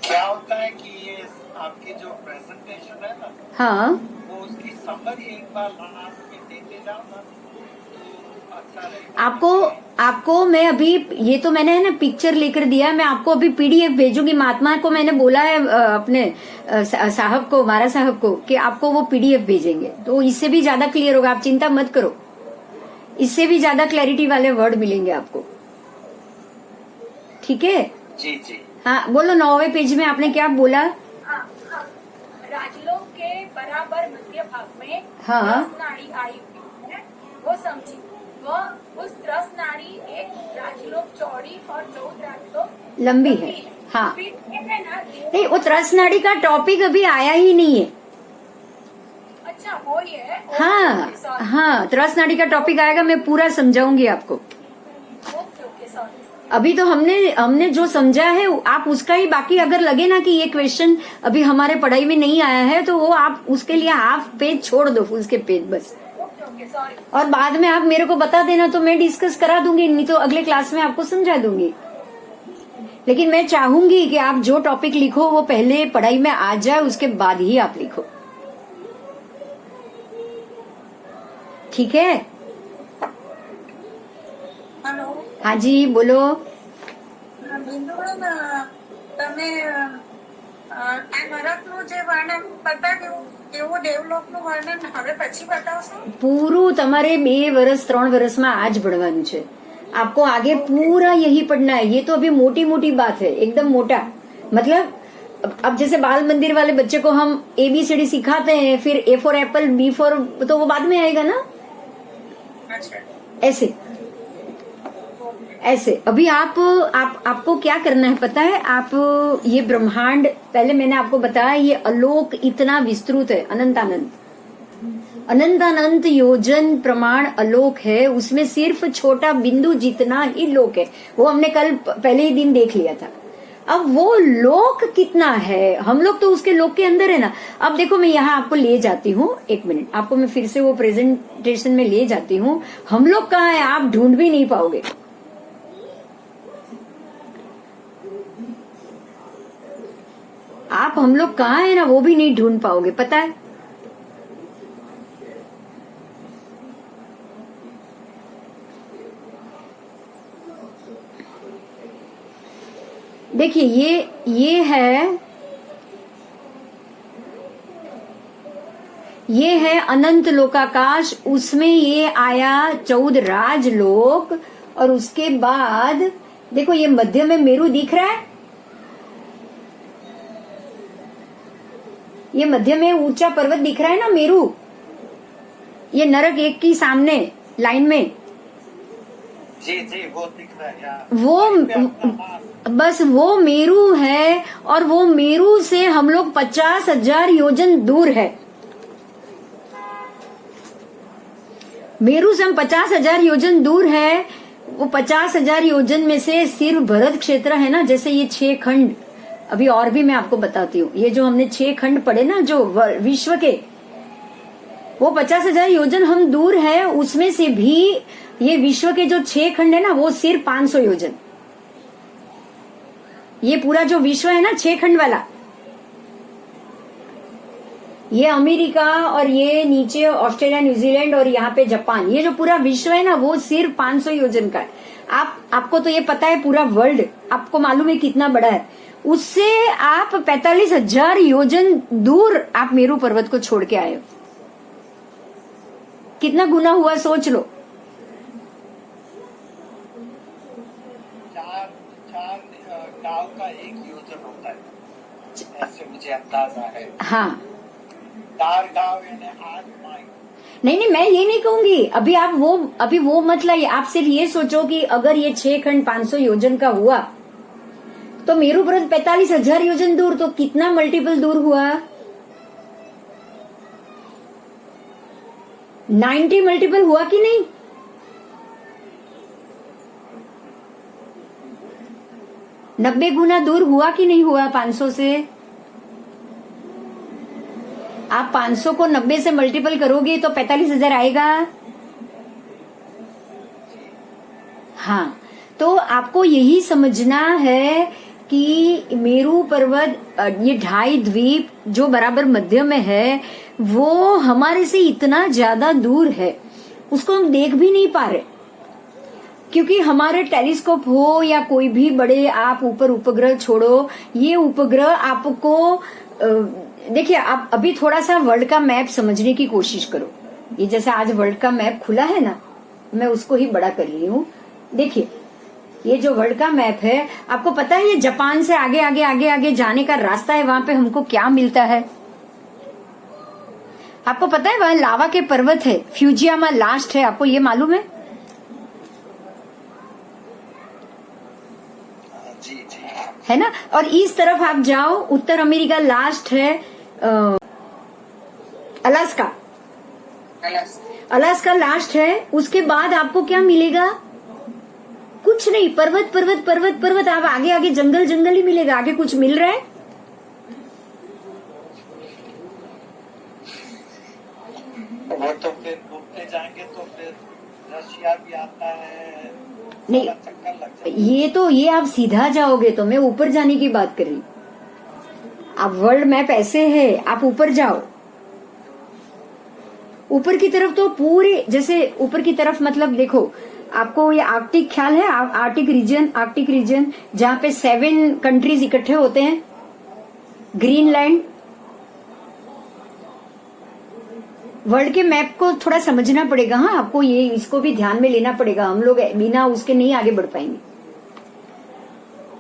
क्या होता है कि ये आपकी जो प्रेजेंटेशन है ना, हाँ, वो उसकी समरी एक बार बना के देते जाओ ना तो अच्छा रहेगा। आपको मैं अभी ये तो मैंने है ना पिक्चर लेकर दिया है, मैं आपको अभी पीडीएफ भेजूंगी। महात्मा को मैंने बोला है अपने साहब को, मारा साहब को, कि आपको वो पीडीएफ भेजेंगे तो इससे भी ज्यादा क्लियर होगा। आप चिंता मत करो, इससे भी ज्यादा क्लैरिटी वाले वर्ड मिलेंगे आपको, ठीक है। जी जी। हाँ बोलो, 9वें पेज में आपने क्या बोला? हाँ, राजलोक के बराबर मध्य भाग में हाँ। त्रस नाड़ी आई हुई है, वो समझी। वह उस त्रस नाड़ी एक राजलोक चौड़ी और 14 राजलोक लंबी है। हाँ, फिर है ना। नहीं, वो त्रस नाड़ी का टॉपिक अभी आया ही नहीं है। अच्छा वो ही है। हाँ सॉरी हाँ, त्रस नाड़ी का टॉपिक आएगा, मैं पूरा समझाऊंगी आपको। Okay sorry. अभी तो हमने जो समझा है आप उसका ही, बाकी अगर लगे ना कि ये क्वेश्चन अभी हमारे पढ़ाई में नहीं आया है तो वो आप उसके लिए हाफ पेज छोड़ दो, उसके पेज बस, ओके सॉरी। और बाद में आप मेरे को बता देना तो मैं डिस्कस करा दूंगी, नहीं तो अगले क्लास में आपको समझा दूंगी। लेकिन मैं चाहूंगी कि आप जो टॉपिक लिखो वो पहले पढ़ाई में आ जाए, उसके बाद ही आप लिखो, ठीक है? हेलो हाँ जी बोलो। બિંદુબેન તમે નરકનું જે વર્ણન બતાવ્યું એવું દેવલોકનું વર્ણન હવે પછી બતાવશો? પૂરું તમારે 2 વર્ષ 3 વર્ષમાં आज ભણવાનું છે, आपको आगे पूरा यही पढ़ना है। ये तो अभी मोटी मोटी बात है, एकदम मोटा, मतलब अब जैसे बाल मंदिर वाले बच्चे को हम ABCD सिखाते हैं, फिर A for Apple, B for, तो वो बाद में आएगा ना, ऐसे ऐसे। अभी आपको क्या करना है पता है? आप ये ब्रह्मांड, पहले मैंने आपको बताया ये अलोक इतना विस्तृत है, अनंतानंत योजन प्रमाण अलोक है, उसमें सिर्फ छोटा बिंदु जितना ही लोक है, वो हमने कल पहले ही दिन देख लिया था। अब वो लोक कितना है, हम लोग तो उसके लोक के अंदर है ना। अब देखो मैं यहाँ आपको ले जाती हूँ, 1 मिनट, आपको मैं फिर से वो प्रेजेंटेशन में ले जाती हूँ। हम लोग कहाँ है आप ढूंढ भी नहीं पाओगे। आप हम लोग कहाँ है ना वो भी नहीं ढूंढ पाओगे, पता है? देखिए ये है अनंत लोकाकाश, उसमें ये आया 14 राजलोक, और उसके बाद देखो ये मध्य में मेरू दिख रहा है, ये मध्य में ऊंचा पर्वत दिख रहा है ना मेरू, ये नरक 1 की सामने लाइन में, जी जी वो दिख रहा है यहाँ। वो बस वो मेरू है, और वो मेरू से हम लोग 50,000 योजन दूर है। मेरू से हम 50,000 योजन दूर है। वो 50,000 योजन में से सिर्फ भरत क्षेत्र है ना, जैसे ये 6 खंड, अभी और भी मैं आपको बताती हूँ, ये जो हमने 6 खंड पढ़े ना जो विश्व के, वो 50,000 योजन हम दूर है, उसमें से भी ये विश्व के जो 6 खंड है ना वो सिर्फ 500 योजन। ये पूरा जो विश्व है ना 6 खंड वाला, ये अमेरिका और ये नीचे ऑस्ट्रेलिया, न्यूजीलैंड और यहाँ पे जापान, ये जो पूरा विश्व है ना वो सिर्फ 500 योजन का है। आपको तो ये पता है पूरा वर्ल्ड आपको मालूम है कितना बड़ा है, उससे आप 45,000 योजन दूर आप मेरू पर्वत को छोड़ के आए हो। कितना गुना हुआ सोच लो। 4 गांव का 1 योजन होता है, ऐसे मुझे अंदाजा है। हाँ 4 गांव यानी 8 माइल। नहीं मैं ये नहीं कहूंगी, अभी वो मत लाइए। आप सिर्फ ये सोचो कि अगर ये 6 खंड 500 योजन का हुआ तो मेरू पर्वत 45,000 योजन दूर, तो कितना मल्टीपल दूर हुआ? 90 मल्टीपल हुआ कि नहीं? नब्बे गुना दूर हुआ कि नहीं हुआ 500 से? आप 500 को 90 से मल्टीपल करोगे तो 45,000 आएगा। हाँ, तो आपको यही समझना है कि मेरू पर्वत, ये 2.5 द्वीप जो बराबर मध्य में है, वो हमारे से इतना ज्यादा दूर है, उसको हम देख भी नहीं पा रहे, क्योंकि हमारे टेलीस्कोप हो या कोई भी बड़े आप ऊपर उपग्रह छोड़ो, ये उपग्रह आपको देखिए, आप अभी थोड़ा सा वर्ल्ड का मैप समझने की कोशिश करो। ये जैसे आज वर्ल्ड का मैप खुला है ना, मैं उसको ही बड़ा कर रही हूँ। देखिए ये जो वर्ल्ड का मैप है, आपको पता है ये जापान से आगे आगे आगे आगे जाने का रास्ता है, वहां पे हमको क्या मिलता है? आपको पता है वहां लावा के पर्वत है, फ्यूजियामा लास्ट है, आपको ये मालूम है? जी जी है ना। और इस तरफ आप जाओ, उत्तर अमेरिका लास्ट है, अलास्का, अलास्का। अलास्का लास्ट है, उसके बाद आपको क्या मिलेगा? कुछ नहीं, पर्वत पर्वत पर्वत पर्वत। आप आगे आगे जंगल जंगल ही मिलेगा, आगे कुछ मिल रहा है? वो तो फिर घूमते जाएंगे तो फिर रशिया भी आता है, नहीं, सारा चक्कर लग जाएगा। ये आप सीधा जाओगे तो मैं ऊपर जाने की बात कर रही। आप वर्ल्ड मैप ऐसे है, आप ऊपर जाओ, ऊपर की तरफ तो पूरे, जैसे ऊपर की तरफ मतलब देखो, आपको ये आर्कटिक ख्याल है? आर्कटिक रीजन जहाँ पे 7 कंट्रीज इकट्ठे होते हैं, ग्रीनलैंड। वर्ल्ड के मैप को थोड़ा समझना पड़ेगा। हाँ, आपको ये इसको भी ध्यान में लेना पड़ेगा, हम लोग बिना उसके नहीं आगे बढ़ पाएंगे।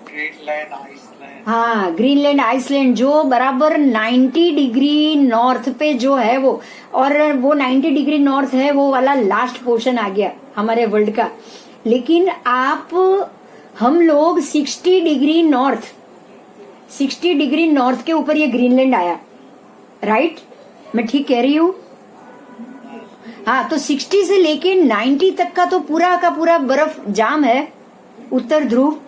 Greenland, Iceland. हाँ, ग्रीनलैंड आइसलैंड जो बराबर 90 डिग्री नॉर्थ पे जो है वो, और वो 90 डिग्री नॉर्थ है, वो वाला लास्ट पोर्शन आ गया हमारे वर्ल्ड का। लेकिन हम लोग 60 डिग्री नॉर्थ के ऊपर ये ग्रीनलैंड आया, राइट? मैं ठीक कह रही हूँ? हाँ, तो 60 से लेके 90 तक का तो पूरा का पूरा बर्फ जाम है, उत्तर ध्रुव।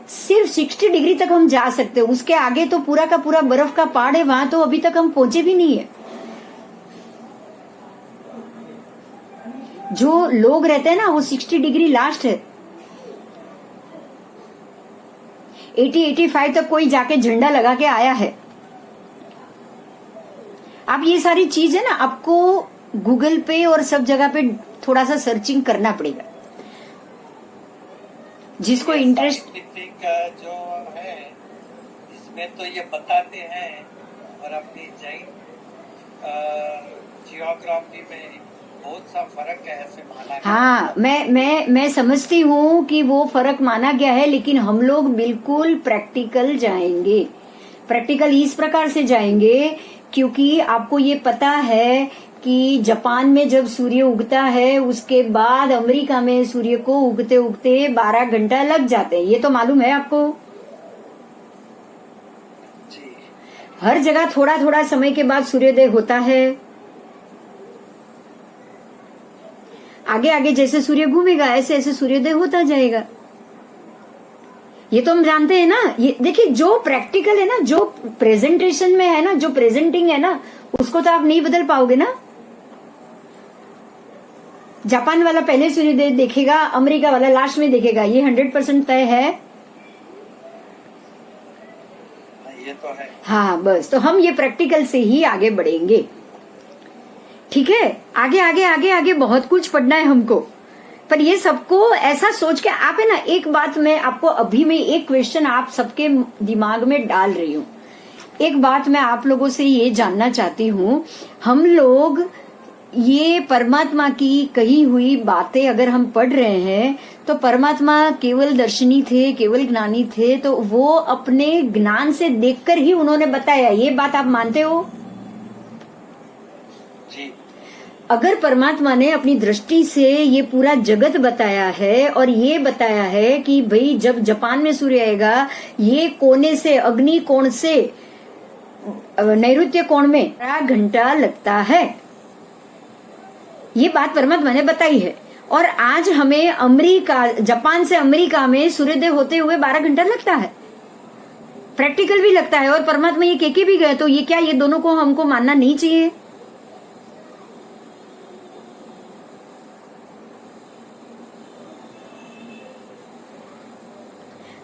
सिर्फ 60 डिग्री तक हम जा सकते हैं, उसके आगे तो पूरा का पूरा बर्फ का पहाड़ है, वहां तो अभी तक हम पहुंचे भी नहीं है। जो लोग रहते हैं ना, वो 60 डिग्री लास्ट है। 80-85 तक कोई जाके झंडा लगा के आया है। आप ये सारी चीज है ना, आपको गूगल पे और सब जगह पे थोड़ा सा सर्चिंग करना पड़ेगा, जिसको इंटरेस्ट। साइंटिफिक जो है इसमें तो ये बताते हैं, और अपनी जैन जियोग्राफी में बहुत सा फर्क है, ऐसे माना गया। हाँ, मैं समझती हूँ कि वो फर्क माना गया है, लेकिन हम लोग बिल्कुल प्रैक्टिकल जाएंगे। प्रैक्टिकल इस प्रकार से जाएंगे क्योंकि आपको ये पता है कि जापान में जब सूर्य उगता है, उसके बाद अमेरिका में सूर्य को उगते उगते 12 घंटा लग जाते हैं। ये तो मालूम है आपको? जी। हर जगह थोड़ा थोड़ा समय के बाद सूर्योदय होता है। आगे आगे जैसे सूर्य घूमेगा, ऐसे ऐसे सूर्योदय होता जाएगा। ये तो हम जानते हैं ना। ये देखिए, जो प्रैक्टिकल है ना, जो प्रेजेंटेशन में है ना, जो प्रेजेंटिंग है ना, उसको तो आप नहीं बदल पाओगे ना। जापान वाला पहले सूर्योदय देखेगा, अमेरिका वाला लास्ट में देखेगा, ये 100% तय है। ये तो है। हाँ, बस तो हम ये प्रैक्टिकल से ही आगे बढ़ेंगे, ठीक है? आगे आगे आगे आगे बहुत कुछ पढ़ना है हमको, पर ये सबको ऐसा सोच के आप है ना, एक बात मैं आपको अभी में एक क्वेश्चन आप सबके दिमाग में डाल रही हूँ। एक बात मैं आप लोगों से ये जानना चाहती हूँ, हम लोग ये परमात्मा की कही हुई बातें अगर हम पढ़ रहे हैं, तो परमात्मा केवल दर्शनी थे, केवल ज्ञानी थे, तो वो अपने ज्ञान से देखकर ही उन्होंने बताया। ये बात आप मानते हो? जी। अगर परमात्मा ने अपनी दृष्टि से ये पूरा जगत बताया है और ये बताया है कि भाई जब जापान में सूर्य आएगा, ये कोने से, अग्नि कोण से नैऋत्य कोण में 12 घंटा लगता है, ये बात परमात्मा ने बताई है। और आज हमें अमेरिका, जापान से अमेरिका में सूर्योदय होते हुए 12 घंटा लगता है, प्रैक्टिकल भी लगता है, और परमात्मा ये कह के भी गए। तो ये क्या, ये दोनों को हमको मानना नहीं चाहिए?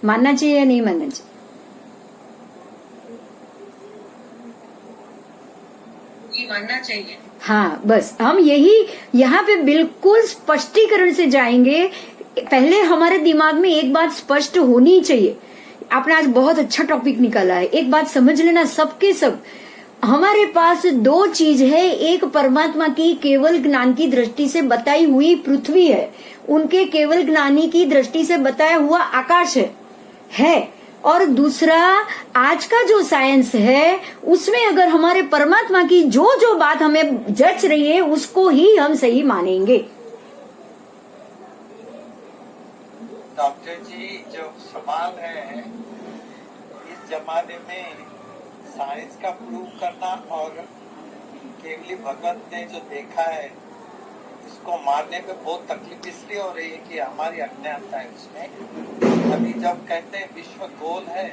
मानना चाहिए या नहीं मानना चाहिए? ये मानना चाहिए। हाँ, बस हम यही यहाँ पे बिल्कुल स्पष्टीकरण से जाएंगे। पहले हमारे दिमाग में एक बात स्पष्ट होनी चाहिए। आपने आज बहुत अच्छा टॉपिक निकाला है। एक बात समझ लेना, सबके सब हमारे पास 2 चीज है। एक परमात्मा की केवल ज्ञान की दृष्टि से बताई हुई पृथ्वी है, उनके केवल ज्ञानी की दृष्टि से बताया हुआ आकाश है। और दूसरा, आज का जो साइंस है, उसमें अगर हमारे परमात्मा की जो जो बात हमें जच रही है, उसको ही हम सही मानेंगे। डॉक्टर जी, जो सवाल है, इस जमाने में साइंस का प्रूव करना और केवली भगत ने जो देखा है इसको मारने पे बहुत तकलीफ इसलिए हो रही है कि हमारी अज्ञानता है उसमें। अभी जब कहते हैं विश्व गोल है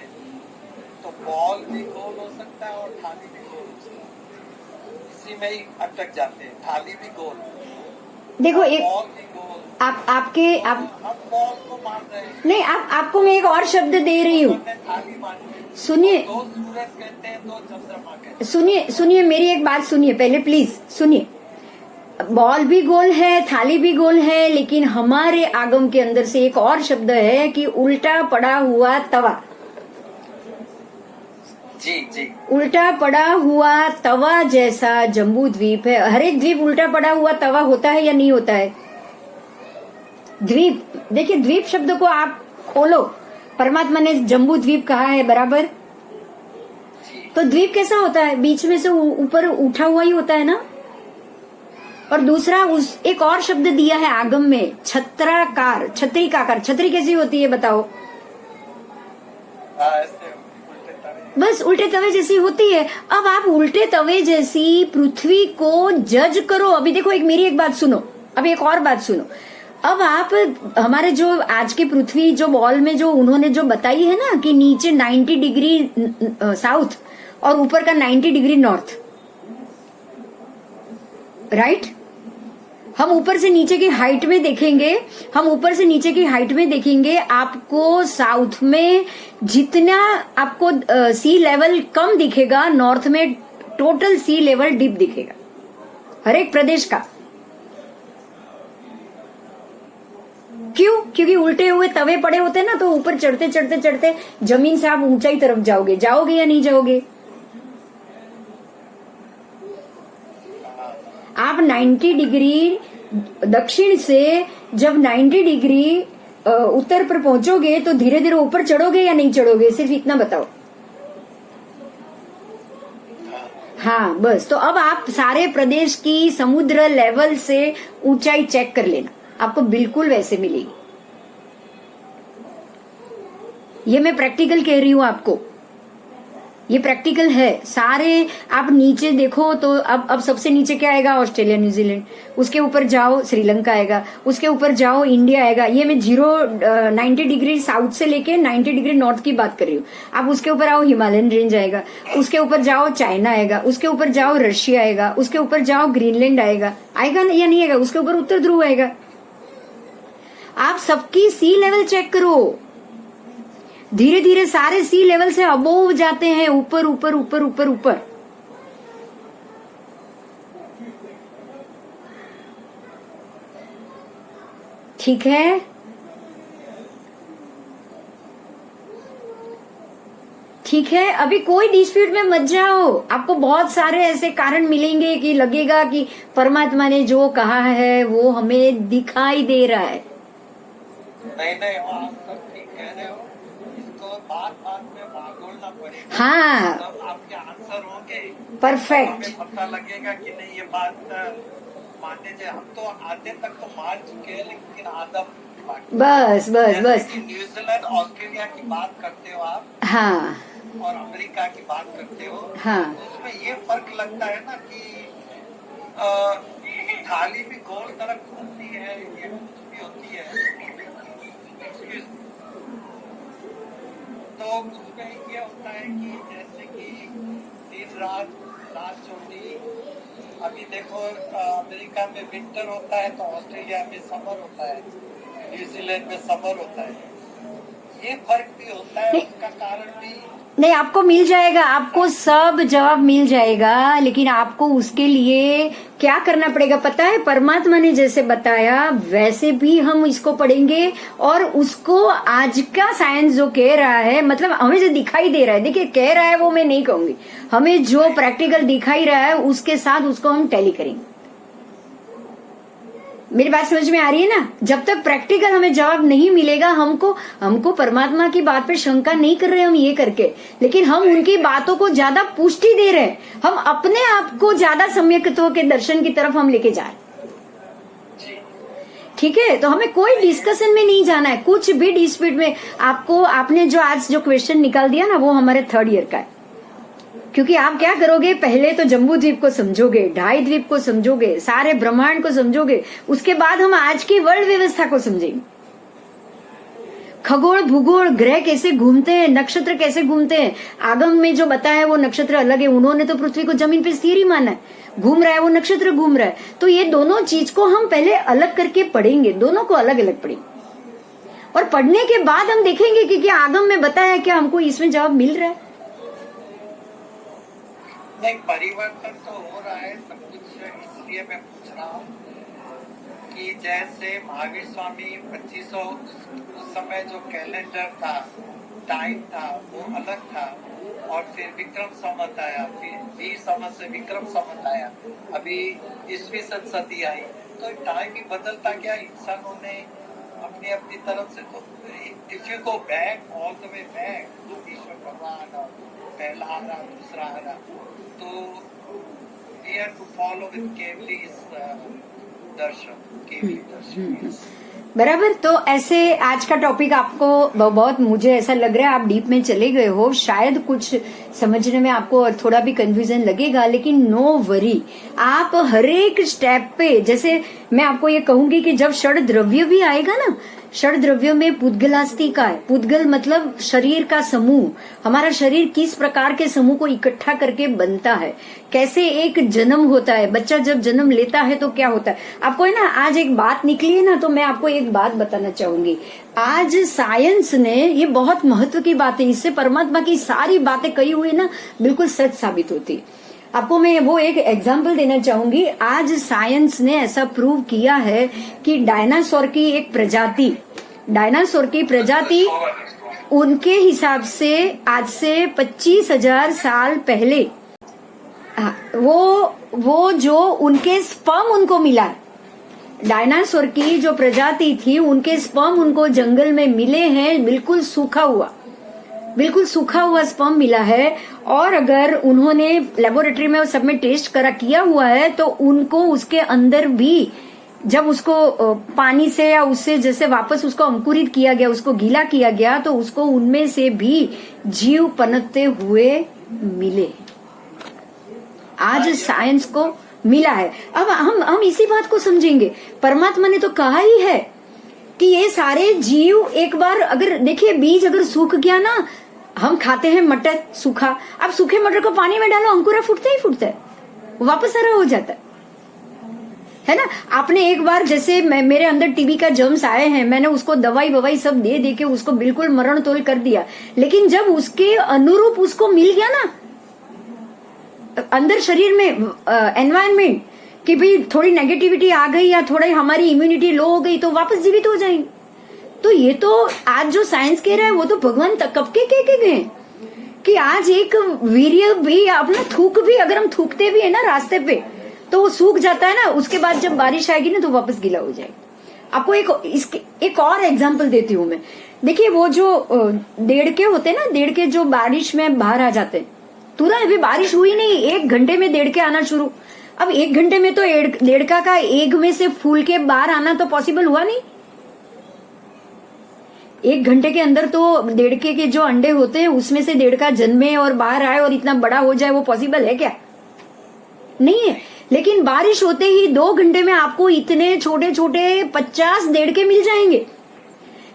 तो बॉल भी गोल हो सकता है और थाली भी गोल हो सकता है, इसी में ही अटक जाते हैं। थाली भी गोल, देखो एक बॉल भी गोल, आप हम बॉल को मार रहे हैं, नहीं, आपको मैं एक और शब्द दे रही हूँ। थाली मार रहे हैं। सुनिए दो सूरज कहते हैं, दो चंद्रमा कहते हैं। सुनिए मेरी एक बात सुनिए पहले, प्लीज सुनिए। बॉल भी गोल है, थाली भी गोल है, लेकिन हमारे आगम के अंदर से एक और शब्द है कि उल्टा पड़ा हुआ तवा। जी जी, उल्टा पड़ा हुआ तवा जैसा जम्बू द्वीप है। हर एक द्वीप उल्टा पड़ा हुआ तवा होता है या नहीं होता है? द्वीप, देखिए द्वीप शब्द को आप खोलो, परमात्मा ने जम्बू द्वीप कहा है, बराबर। तो द्वीप कैसा होता है? बीच में से ऊपर उठा हुआ ही होता है ना। और दूसरा उस एक और शब्द दिया है आगम में, छत्राकार, छतरी का आकार। छतरी कैसी होती है बताओ? ऐसे उल्टे तवे। बस उल्टे तवे जैसी होती है। अब आप उल्टे तवे जैसी पृथ्वी को जज करो। अभी देखो, मेरी एक बात सुनो, अब एक और बात सुनो। अब आप हमारे जो आज की पृथ्वी जो बॉल में जो उन्होंने जो बताई है ना कि नीचे 90 डिग्री साउथ और ऊपर का 90 डिग्री नॉर्थ, राइट? हम ऊपर से नीचे की हाइट में देखेंगे, हम ऊपर से नीचे की हाइट में देखेंगे, आपको साउथ में जितना आपको सी लेवल कम दिखेगा, नॉर्थ में टोटल सी लेवल डीप दिखेगा, हर एक प्रदेश का। क्यों? क्योंकि उल्टे हुए तवे पड़े होते हैं ना, तो ऊपर चढ़ते चढ़ते चढ़ते जमीन से आप ऊंचाई तरफ जाओगे। जाओगे या नहीं जाओगे? आप 90 डिग्री दक्षिण से जब 90 डिग्री उत्तर पर पहुंचोगे तो धीरे धीरे ऊपर चढ़ोगे या नहीं चढ़ोगे? सिर्फ इतना बताओ। हाँ, बस। तो अब आप सारे प्रदेश की समुद्र लेवल से ऊंचाई चेक कर लेना, आपको बिल्कुल वैसे मिलेगी। ये मैं प्रैक्टिकल कह रही हूं आपको, ये प्रैक्टिकल है। सारे आप नीचे देखो तो अब सबसे नीचे क्या आएगा? Australia, New Zealand. उसके ऊपर जाओ श्रीलंका आएगा, उसके ऊपर जाओ इंडिया आएगा। ये मैं 90 डिग्री साउथ से लेके 90 डिग्री नॉर्थ की बात कर रही हूँ। आप उसके ऊपर आओ हिमालयन रेंज आएगा, उसके ऊपर जाओ चाइना आएगा, उसके ऊपर जाओ रशिया आएगा, उसके ऊपर जाओ ग्रीनलैंड आएगा या नहीं आएगा? उसके ऊपर उत्तर ध्रुव आएगा। आप सबकी सी लेवल चेक करो। धीरे धीरे सारे सी लेवल से अबोव जाते हैं, ऊपर ऊपर ऊपर ऊपर ऊपर। ठीक है? ठीक है, अभी कोई डिस्प्यूट में मत जाओ। आपको बहुत सारे ऐसे कारण मिलेंगे कि लगेगा कि परमात्मा ने जो कहा है वो हमें दिखाई दे रहा है। नहीं, आप सब ठीक कह रहे हो। इसको बात में भागोलना पड़ेगा। हाँ, तब आपके आंसर होंगे, परफेक्ट। हमें पता लगेगा कि नहीं ये बात मानने चाहिए। हम तो आधे तक तो मान चुके हैं, लेकिन आधा बाकी। बस बस बस। न्यूजीलैंड, ऑस्ट्रेलिया की बात करते हो आप, हाँ और अमेरिका की बात करते हो, हाँ। तो उसमें ये फर्क लगता है ना कि थाली भी गोल तरफ घूमती है, ये कुछ भी होती है। तो उसमें ये होता है कि जैसे कि दिन रात चौड़ी। अभी देखो अमेरिका में विंटर होता है तो ऑस्ट्रेलिया में समर होता है, न्यूजीलैंड में समर होता है। ये फर्क भी होता है, उसका कारण भी नहीं, आपको मिल जाएगा, आपको सब जवाब मिल जाएगा, लेकिन आपको उसके लिए क्या करना पड़ेगा पता है? परमात्मा ने जैसे बताया वैसे भी हम इसको पढ़ेंगे, और उसको आज का साइंस जो कह रहा है, मतलब हमें जो दिखाई दे रहा है, देखिए कह रहा है वो मैं नहीं कहूंगी, हमें जो प्रैक्टिकल दिखाई रहा है उसके साथ उसको हम टैली करेंगे। मेरी बात समझ में आ रही है ना? जब तक प्रैक्टिकल हमें जवाब नहीं मिलेगा, हमको परमात्मा की बात पे शंका नहीं कर रहे हम ये करके, लेकिन हम उनकी बातों को ज्यादा पुष्टि दे रहे हैं। हम अपने आप को ज्यादा सम्यक्त्व के दर्शन की तरफ हम लेके जा रहे हैं। ठीक है? तो हमें कोई डिस्कशन में नहीं जाना है, कुछ भी डिस्प्यूट में। आपने जो आज जो क्वेश्चन निकाल दिया ना, वो हमारे 3rd ईयर का है। क्योंकि आप क्या करोगे, पहले तो जम्बू द्वीप को समझोगे, ढाई द्वीप को समझोगे, सारे ब्रह्मांड को समझोगे, उसके बाद हम आज की वर्ल्ड व्यवस्था को समझेंगे। खगोल भूगोल, ग्रह कैसे घूमते हैं, नक्षत्र कैसे घूमते हैं, आगम में जो बताया है वो नक्षत्र अलग है, उन्होंने तो पृथ्वी को जमीन पे स्थिर ही माना है, घूम रहा है वो नक्षत्र घूम रहा है। तो ये दोनों चीज को हम पहले अलग करके पढ़ेंगे, दोनों को अलग अलग पढ़ेंगे, और पढ़ने के बाद हम देखेंगे कि क्या आगम में बताया, क्या हमको इसमें जवाब मिल रहा है। नहीं, परिवर्तन तो हो रहा है सब कुछ, इसलिए मैं पूछ रहा हूँ कि जैसे महावीर स्वामी 2500 उस समय जो कैलेंडर था, टाइम था, वो अलग था, और फिर विक्रम संवत आया, फिर 20 संवत से विक्रम संवत आया, अभी ईस्वी सदी आई, तो टाइम भी बदलता गया। इंसानों ने अपनी अपनी तरफ से, तो if you go back all the way back, तो ईश्वर भगवान और पहला आ रहा, दूसरा आ रहा, तो we have to follow with केवली's दर्शन, केवली दर्शन। बराबर। तो ऐसे आज का टॉपिक आपको बहुत, मुझे ऐसा लग रहा है आप डीप में चले गए हो, शायद कुछ समझने में आपको थोड़ा भी कंफ्यूजन लगेगा, लेकिन नो वरी, आप हर एक स्टेप पे, जैसे मैं आपको ये कहूंगी कि जब षड द्रव्य भी आएगा ना, षड द्रव्य में पुद्गलास्ति का है, पुद्गल मतलब शरीर का समूह, हमारा शरीर किस प्रकार के समूह को इकट्ठा करके बनता है, कैसे एक जन्म होता है, बच्चा जब जन्म लेता है तो क्या होता है। आपको है ना, आज एक बात निकली है ना, तो मैं आपको एक बात बताना चाहूंगी। आज साइंस ने, ये बहुत महत्व की बात है, इससे परमात्मा की सारी बातें कही हुई ना बिल्कुल सच साबित होती। आपको मैं वो एक एग्जाम्पल देना चाहूंगी। आज साइंस ने ऐसा प्रूव किया है कि डायनासोर की एक प्रजाति, डायनासोर की प्रजाति उनके हिसाब से आज से 25,000 साल पहले, वो जो उनके स्पर्म उनको मिला, डायनासोर की जो प्रजाति थी उनके स्पर्म उनको जंगल में मिले हैं, बिल्कुल सूखा हुआ स्पर्म मिला है। और अगर उन्होंने लेबोरेटरी में सब में टेस्ट किया हुआ है, तो उनको उसके अंदर भी जब उसको पानी से या उससे जैसे वापस उसको अंकुरित किया गया, उसको गीला किया गया, तो उसको उनमें से भी जीव पनपते हुए मिले। आज साइंस को मिला है। अब हम इसी बात को समझेंगे। परमात्मा ने तो कहा ही है कि ये सारे जीव एक बार, अगर देखिए बीज अगर सूख गया ना, हम खाते हैं मटर सूखा, अब सूखे मटर को पानी में डालो, अंकुरा फूटता ही फूटता है, वापस हरा हो जाता है ना। आपने एक बार, जैसे मेरे अंदर टीबी का जर्म्स आए हैं, मैंने उसको दवाई सब दे के उसको बिल्कुल मरण तोल कर दिया, लेकिन जब उसके अनुरूप उसको मिल गया ना अंदर शरीर में एनवायरमेंट कि भाई थोड़ी नेगेटिविटी आ गई या थोड़ी हमारी इम्यूनिटी लो हो गई, तो वापस जीवित हो जाएंगे। तो ये तो आज जो साइंस कह रहा है वो तो भगवान कब के कह के गए कि आज एक वीर्य भी, अपना थूक भी, अगर हम थूकते भी है ना रास्ते पे, तो वो सूख जाता है ना, उसके बाद जब बारिश आएगी ना तो वापस गीला हो जाएगा। आपको एक और एग्जांपल देती हूँ मैं। देखिए वो जो देड़के होते हैं ना, देड़के जो बारिश में बाहर आ जाते हैं, तुरंत अभी बारिश हुई नहीं, 1 घंटे में देड़के आना शुरू। अब 1 घंटे में तो देड़का का एग में से फूल के बाहर आना तो पॉसिबल हुआ नहीं। 1 घंटे के अंदर तो देड़के के जो अंडे होते हैं उसमें से देड़का जन्मे और बाहर आए और इतना बड़ा हो जाए, वो पॉसिबल है क्या? नहीं है। लेकिन बारिश होते ही 2 घंटे में आपको इतने छोटे छोटे 50 देड़के मिल जाएंगे।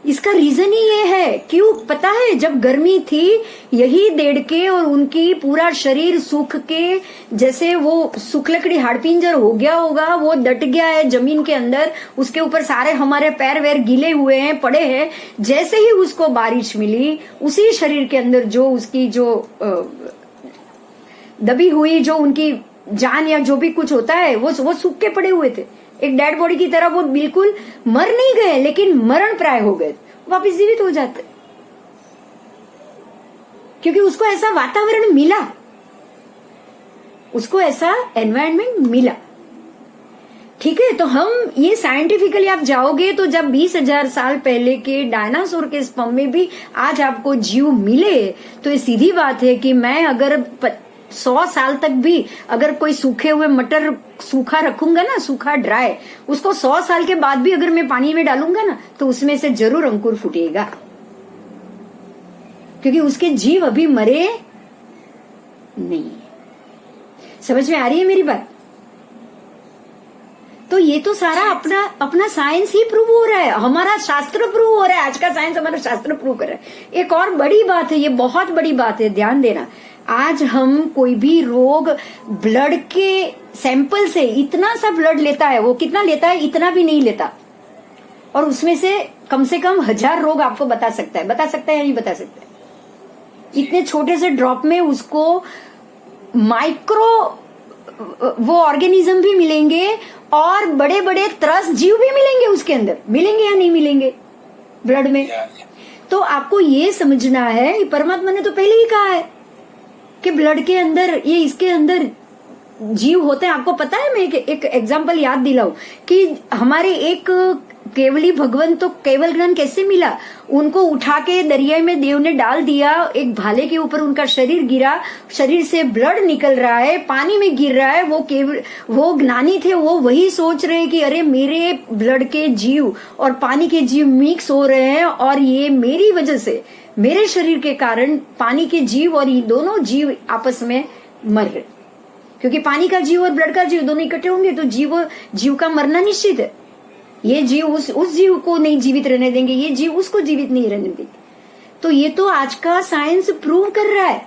इसका रीजन ही ये है, क्यों पता है? जब गर्मी थी, यही देड़के और उनकी पूरा शरीर सूख के, जैसे वो सूख लकड़ी हाड़पिंजर हो गया होगा, वो डट गया है जमीन के अंदर, उसके ऊपर सारे हमारे पैर वैर गीले हुए हैं, पड़े हैं। जैसे ही उसको बारिश मिली, उसी शरीर के अंदर जो उसकी जो दबी हुई जो उनकी जान या जो भी कुछ होता है, वो सूख के पड़े हुए थे, एक डेड बॉडी की तरह। वो बिल्कुल मर नहीं गए, लेकिन मरण प्राय हो गए, वापस जीवित हो जाते, क्योंकि उसको ऐसा वातावरण मिला, उसको ऐसा एनवायरनमेंट मिला। ठीक है, तो हम ये साइंटिफिकली आप जाओगे तो जब 20,000 साल पहले के डायनासोर के स्पर्म में भी आज आपको जीव मिले, तो ये सीधी बात है कि मैं अगर 100 साल तक भी अगर कोई सूखे हुए मटर सूखा रखूंगा ना, सूखा ड्राई, उसको 100 साल के बाद भी अगर मैं पानी में डालूंगा ना, तो उसमें से जरूर अंकुर फूटेगा, क्योंकि उसके जीव अभी मरे नहीं है। समझ में आ रही है मेरी बात? तो ये तो सारा अपना अपना साइंस ही प्रूव हो रहा है, हमारा शास्त्र प्रूव हो रहा है, आज का साइंस हमारा शास्त्र प्रूव कर रहा है। एक और बड़ी बात है, ये बहुत बड़ी बात है, ध्यान देना। आज हम कोई भी रोग ब्लड के सैंपल से, इतना सा ब्लड लेता है, वो कितना लेता है, इतना भी नहीं लेता, और उसमें से कम 1000 रोग आपको बता सकता है या नहीं बता सकता है? इतने छोटे से ड्रॉप में उसको माइक्रो वो ऑर्गेनिज्म भी मिलेंगे और बड़े बड़े त्रस्त जीव भी मिलेंगे उसके अंदर, मिलेंगे या नहीं मिलेंगे ब्लड में? तो आपको ये समझना है, परमात्मा ने तो पहले ही कहा है कि ब्लड के अंदर, ये इसके अंदर जीव होते हैं। आपको पता है, मैं एक एग्जांपल याद दिलाऊं कि हमारे एक केवली भगवान तो केवल ज्ञान कैसे मिला? उनको उठा के दरिया में देव ने डाल दिया, एक भाले के ऊपर उनका शरीर गिरा, शरीर से ब्लड निकल रहा है, पानी में गिर रहा है। वो ज्ञानी थे, वो वही सोच रहे कि अरे मेरे ब्लड के जीव और पानी के जीव मिक्स हो रहे हैं और ये मेरी वजह से, मेरे शरीर के कारण पानी के जीव और ये दोनों जीव आपस में मर रहे, क्योंकि पानी का जीव और ब्लड का जीव दोनों इकट्ठे होंगे तो जीव का मरना निश्चित है। ये जीव उस जीव को नहीं जीवित रहने देंगे, ये जीव उसको जीवित नहीं रहने देंगे। तो ये तो आज का साइंस प्रूव कर रहा है।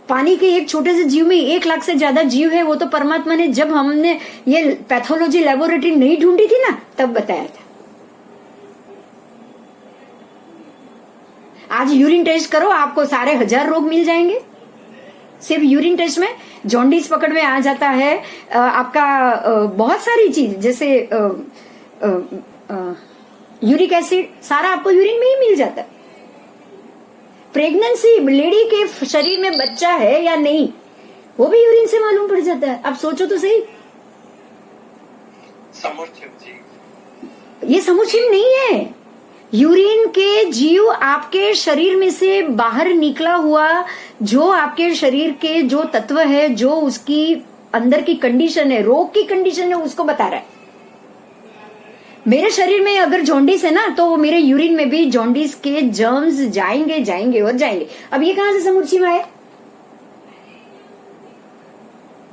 पानी के एक छोटे से जीव में 1 लाख से ज्यादा जीव है, वो तो परमात्मा ने, जब हमने ये पैथोलॉजी लेबोरेटरी नहीं ढूंढी थी ना, तब बताया था। आज यूरिन टेस्ट करो, आपको सारे 1000 रोग मिल जाएंगे। सिर्फ यूरिन टेस्ट में जॉन्डिस पकड़ में आ जाता है, आपका बहुत सारी चीज, जैसे यूरिक एसिड, सारा आपको यूरिन में ही मिल जाता है। प्रेगनेंसी, लेडी के शरीर में बच्चा है या नहीं, वो भी यूरिन से मालूम पड़ जाता है। आप सोचो तो सही, समुचित जी, ये समुचित नहीं है। यूरिन के जीव आपके शरीर में से बाहर निकला हुआ, जो आपके शरीर के जो तत्व है, जो उसकी अंदर की कंडीशन है, रोग की कंडीशन है, उसको बता रहा है। मेरे शरीर में अगर जॉन्डिस है ना, तो मेरे यूरिन में भी जॉन्डिस के जर्म्स जाएंगे और जाएंगे। अब ये कहां से समूची में आया?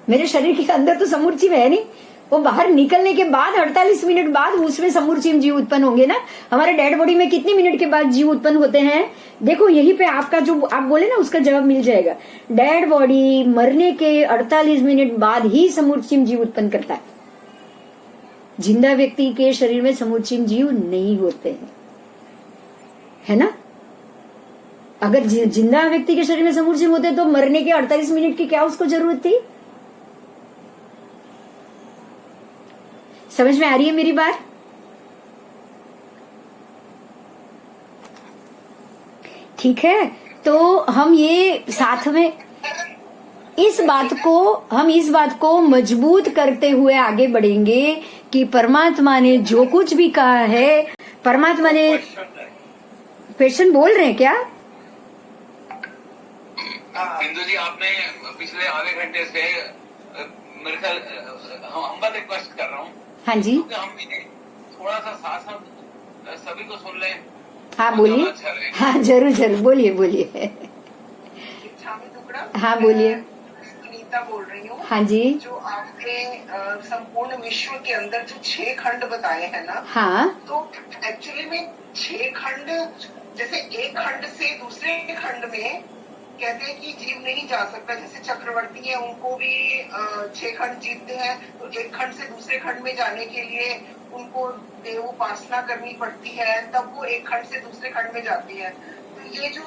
मेरे शरीर के अंदर तो समूची में है नहीं, वो बाहर निकलने के बाद 48 मिनट बाद उसमें समूर्चिम जीव उत्पन्न होंगे ना। हमारे डेड बॉडी में कितनी मिनट के बाद जीव उत्पन्न होते हैं? देखो, यहीं पे आपका जो आप बोले ना, उसका जवाब मिल जाएगा। डेड बॉडी मरने के 48 मिनट बाद ही समूर्चिम जीव उत्पन्न करता है। जिंदा व्यक्ति के शरीर में समूर्चिम जीव नहीं होते हैं, है ना? अगर जिंदा व्यक्ति के शरीर में समूर्चिम होते तो मरने के 48 मिनट की क्या उसको जरूरत थी? समझ में आ रही है मेरी बात? ठीक है, तो हम ये साथ में इस बात को मजबूत करते हुए आगे बढ़ेंगे कि परमात्मा ने जो कुछ भी कहा है, परमात्मा ने, क्वेश्चन बोल रहे हैं क्या? बिंदु जी, आपने पिछले आधे घंटे से मेरे ख्याल हम रिक्वेस्ट कर रहा हूँ, हाँ जी, क्योंकि हम भी थोड़ा सा साथ सभी को सुन लें। हाँ बोलिए। अच्छा, हाँ जरूर बोलिए। हाँ बोलिए। सुनीता बोल रही हूँ। हाँ जी। जो आपने संपूर्ण विश्व के अंदर जो 6 खंड बताए हैं ना, हाँ, तो एक्चुअली में 6 खंड, जैसे एक खंड से दूसरे खंड में कहते हैं कि जीव नहीं जा सकता। जैसे चक्रवर्ती है, उनको भी 6 खंड जीतते हैं, तो एक खंड से दूसरे खंड में जाने के लिए उनको देव उपासना करनी पड़ती है, तब वो एक खंड से दूसरे खंड में जाती है। तो ये जो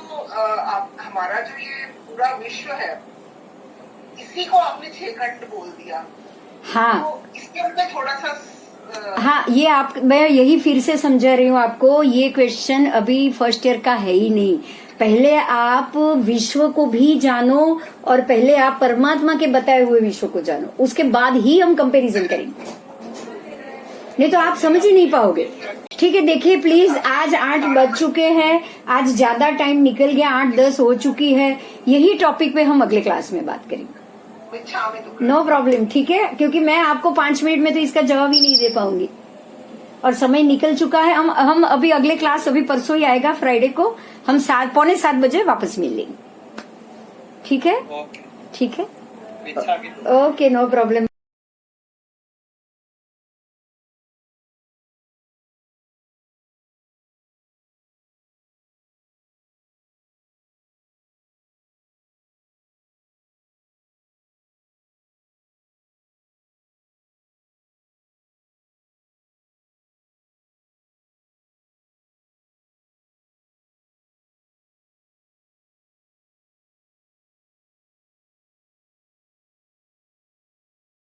हमारा जो ये पूरा विश्व है, इसी को आपने 6 खंड बोल दिया। हाँ, तो इसके अंदर थोड़ा सा हाँ, ये मैं यही फिर से समझा रही हूँ आपको। ये क्वेश्चन अभी फर्स्ट ईयर का है ही नहीं। पहले आप विश्व को भी जानो और पहले आप परमात्मा के बताए हुए विश्व को जानो, उसके बाद ही हम कंपैरिजन करेंगे, नहीं तो आप समझ ही नहीं पाओगे। ठीक है, देखिए प्लीज, आज 8 बज चुके हैं, आज ज्यादा टाइम निकल गया, 8-10 हो चुकी है। यही टॉपिक पे हम अगले क्लास में बात करेंगे। नो प्रॉब्लम, ठीक है, क्योंकि मैं आपको 5 मिनट में तो इसका जवाब ही नहीं दे पाऊंगी और समय निकल चुका है। हम अभी अगले क्लास अभी परसों ही आएगा, फ्राइडे को हम 7-पौने 7 बजे वापस मिल लेंगे। ठीक है, ओके ठीक है, बिच्छा भी ओके, नो प्रॉब्लम।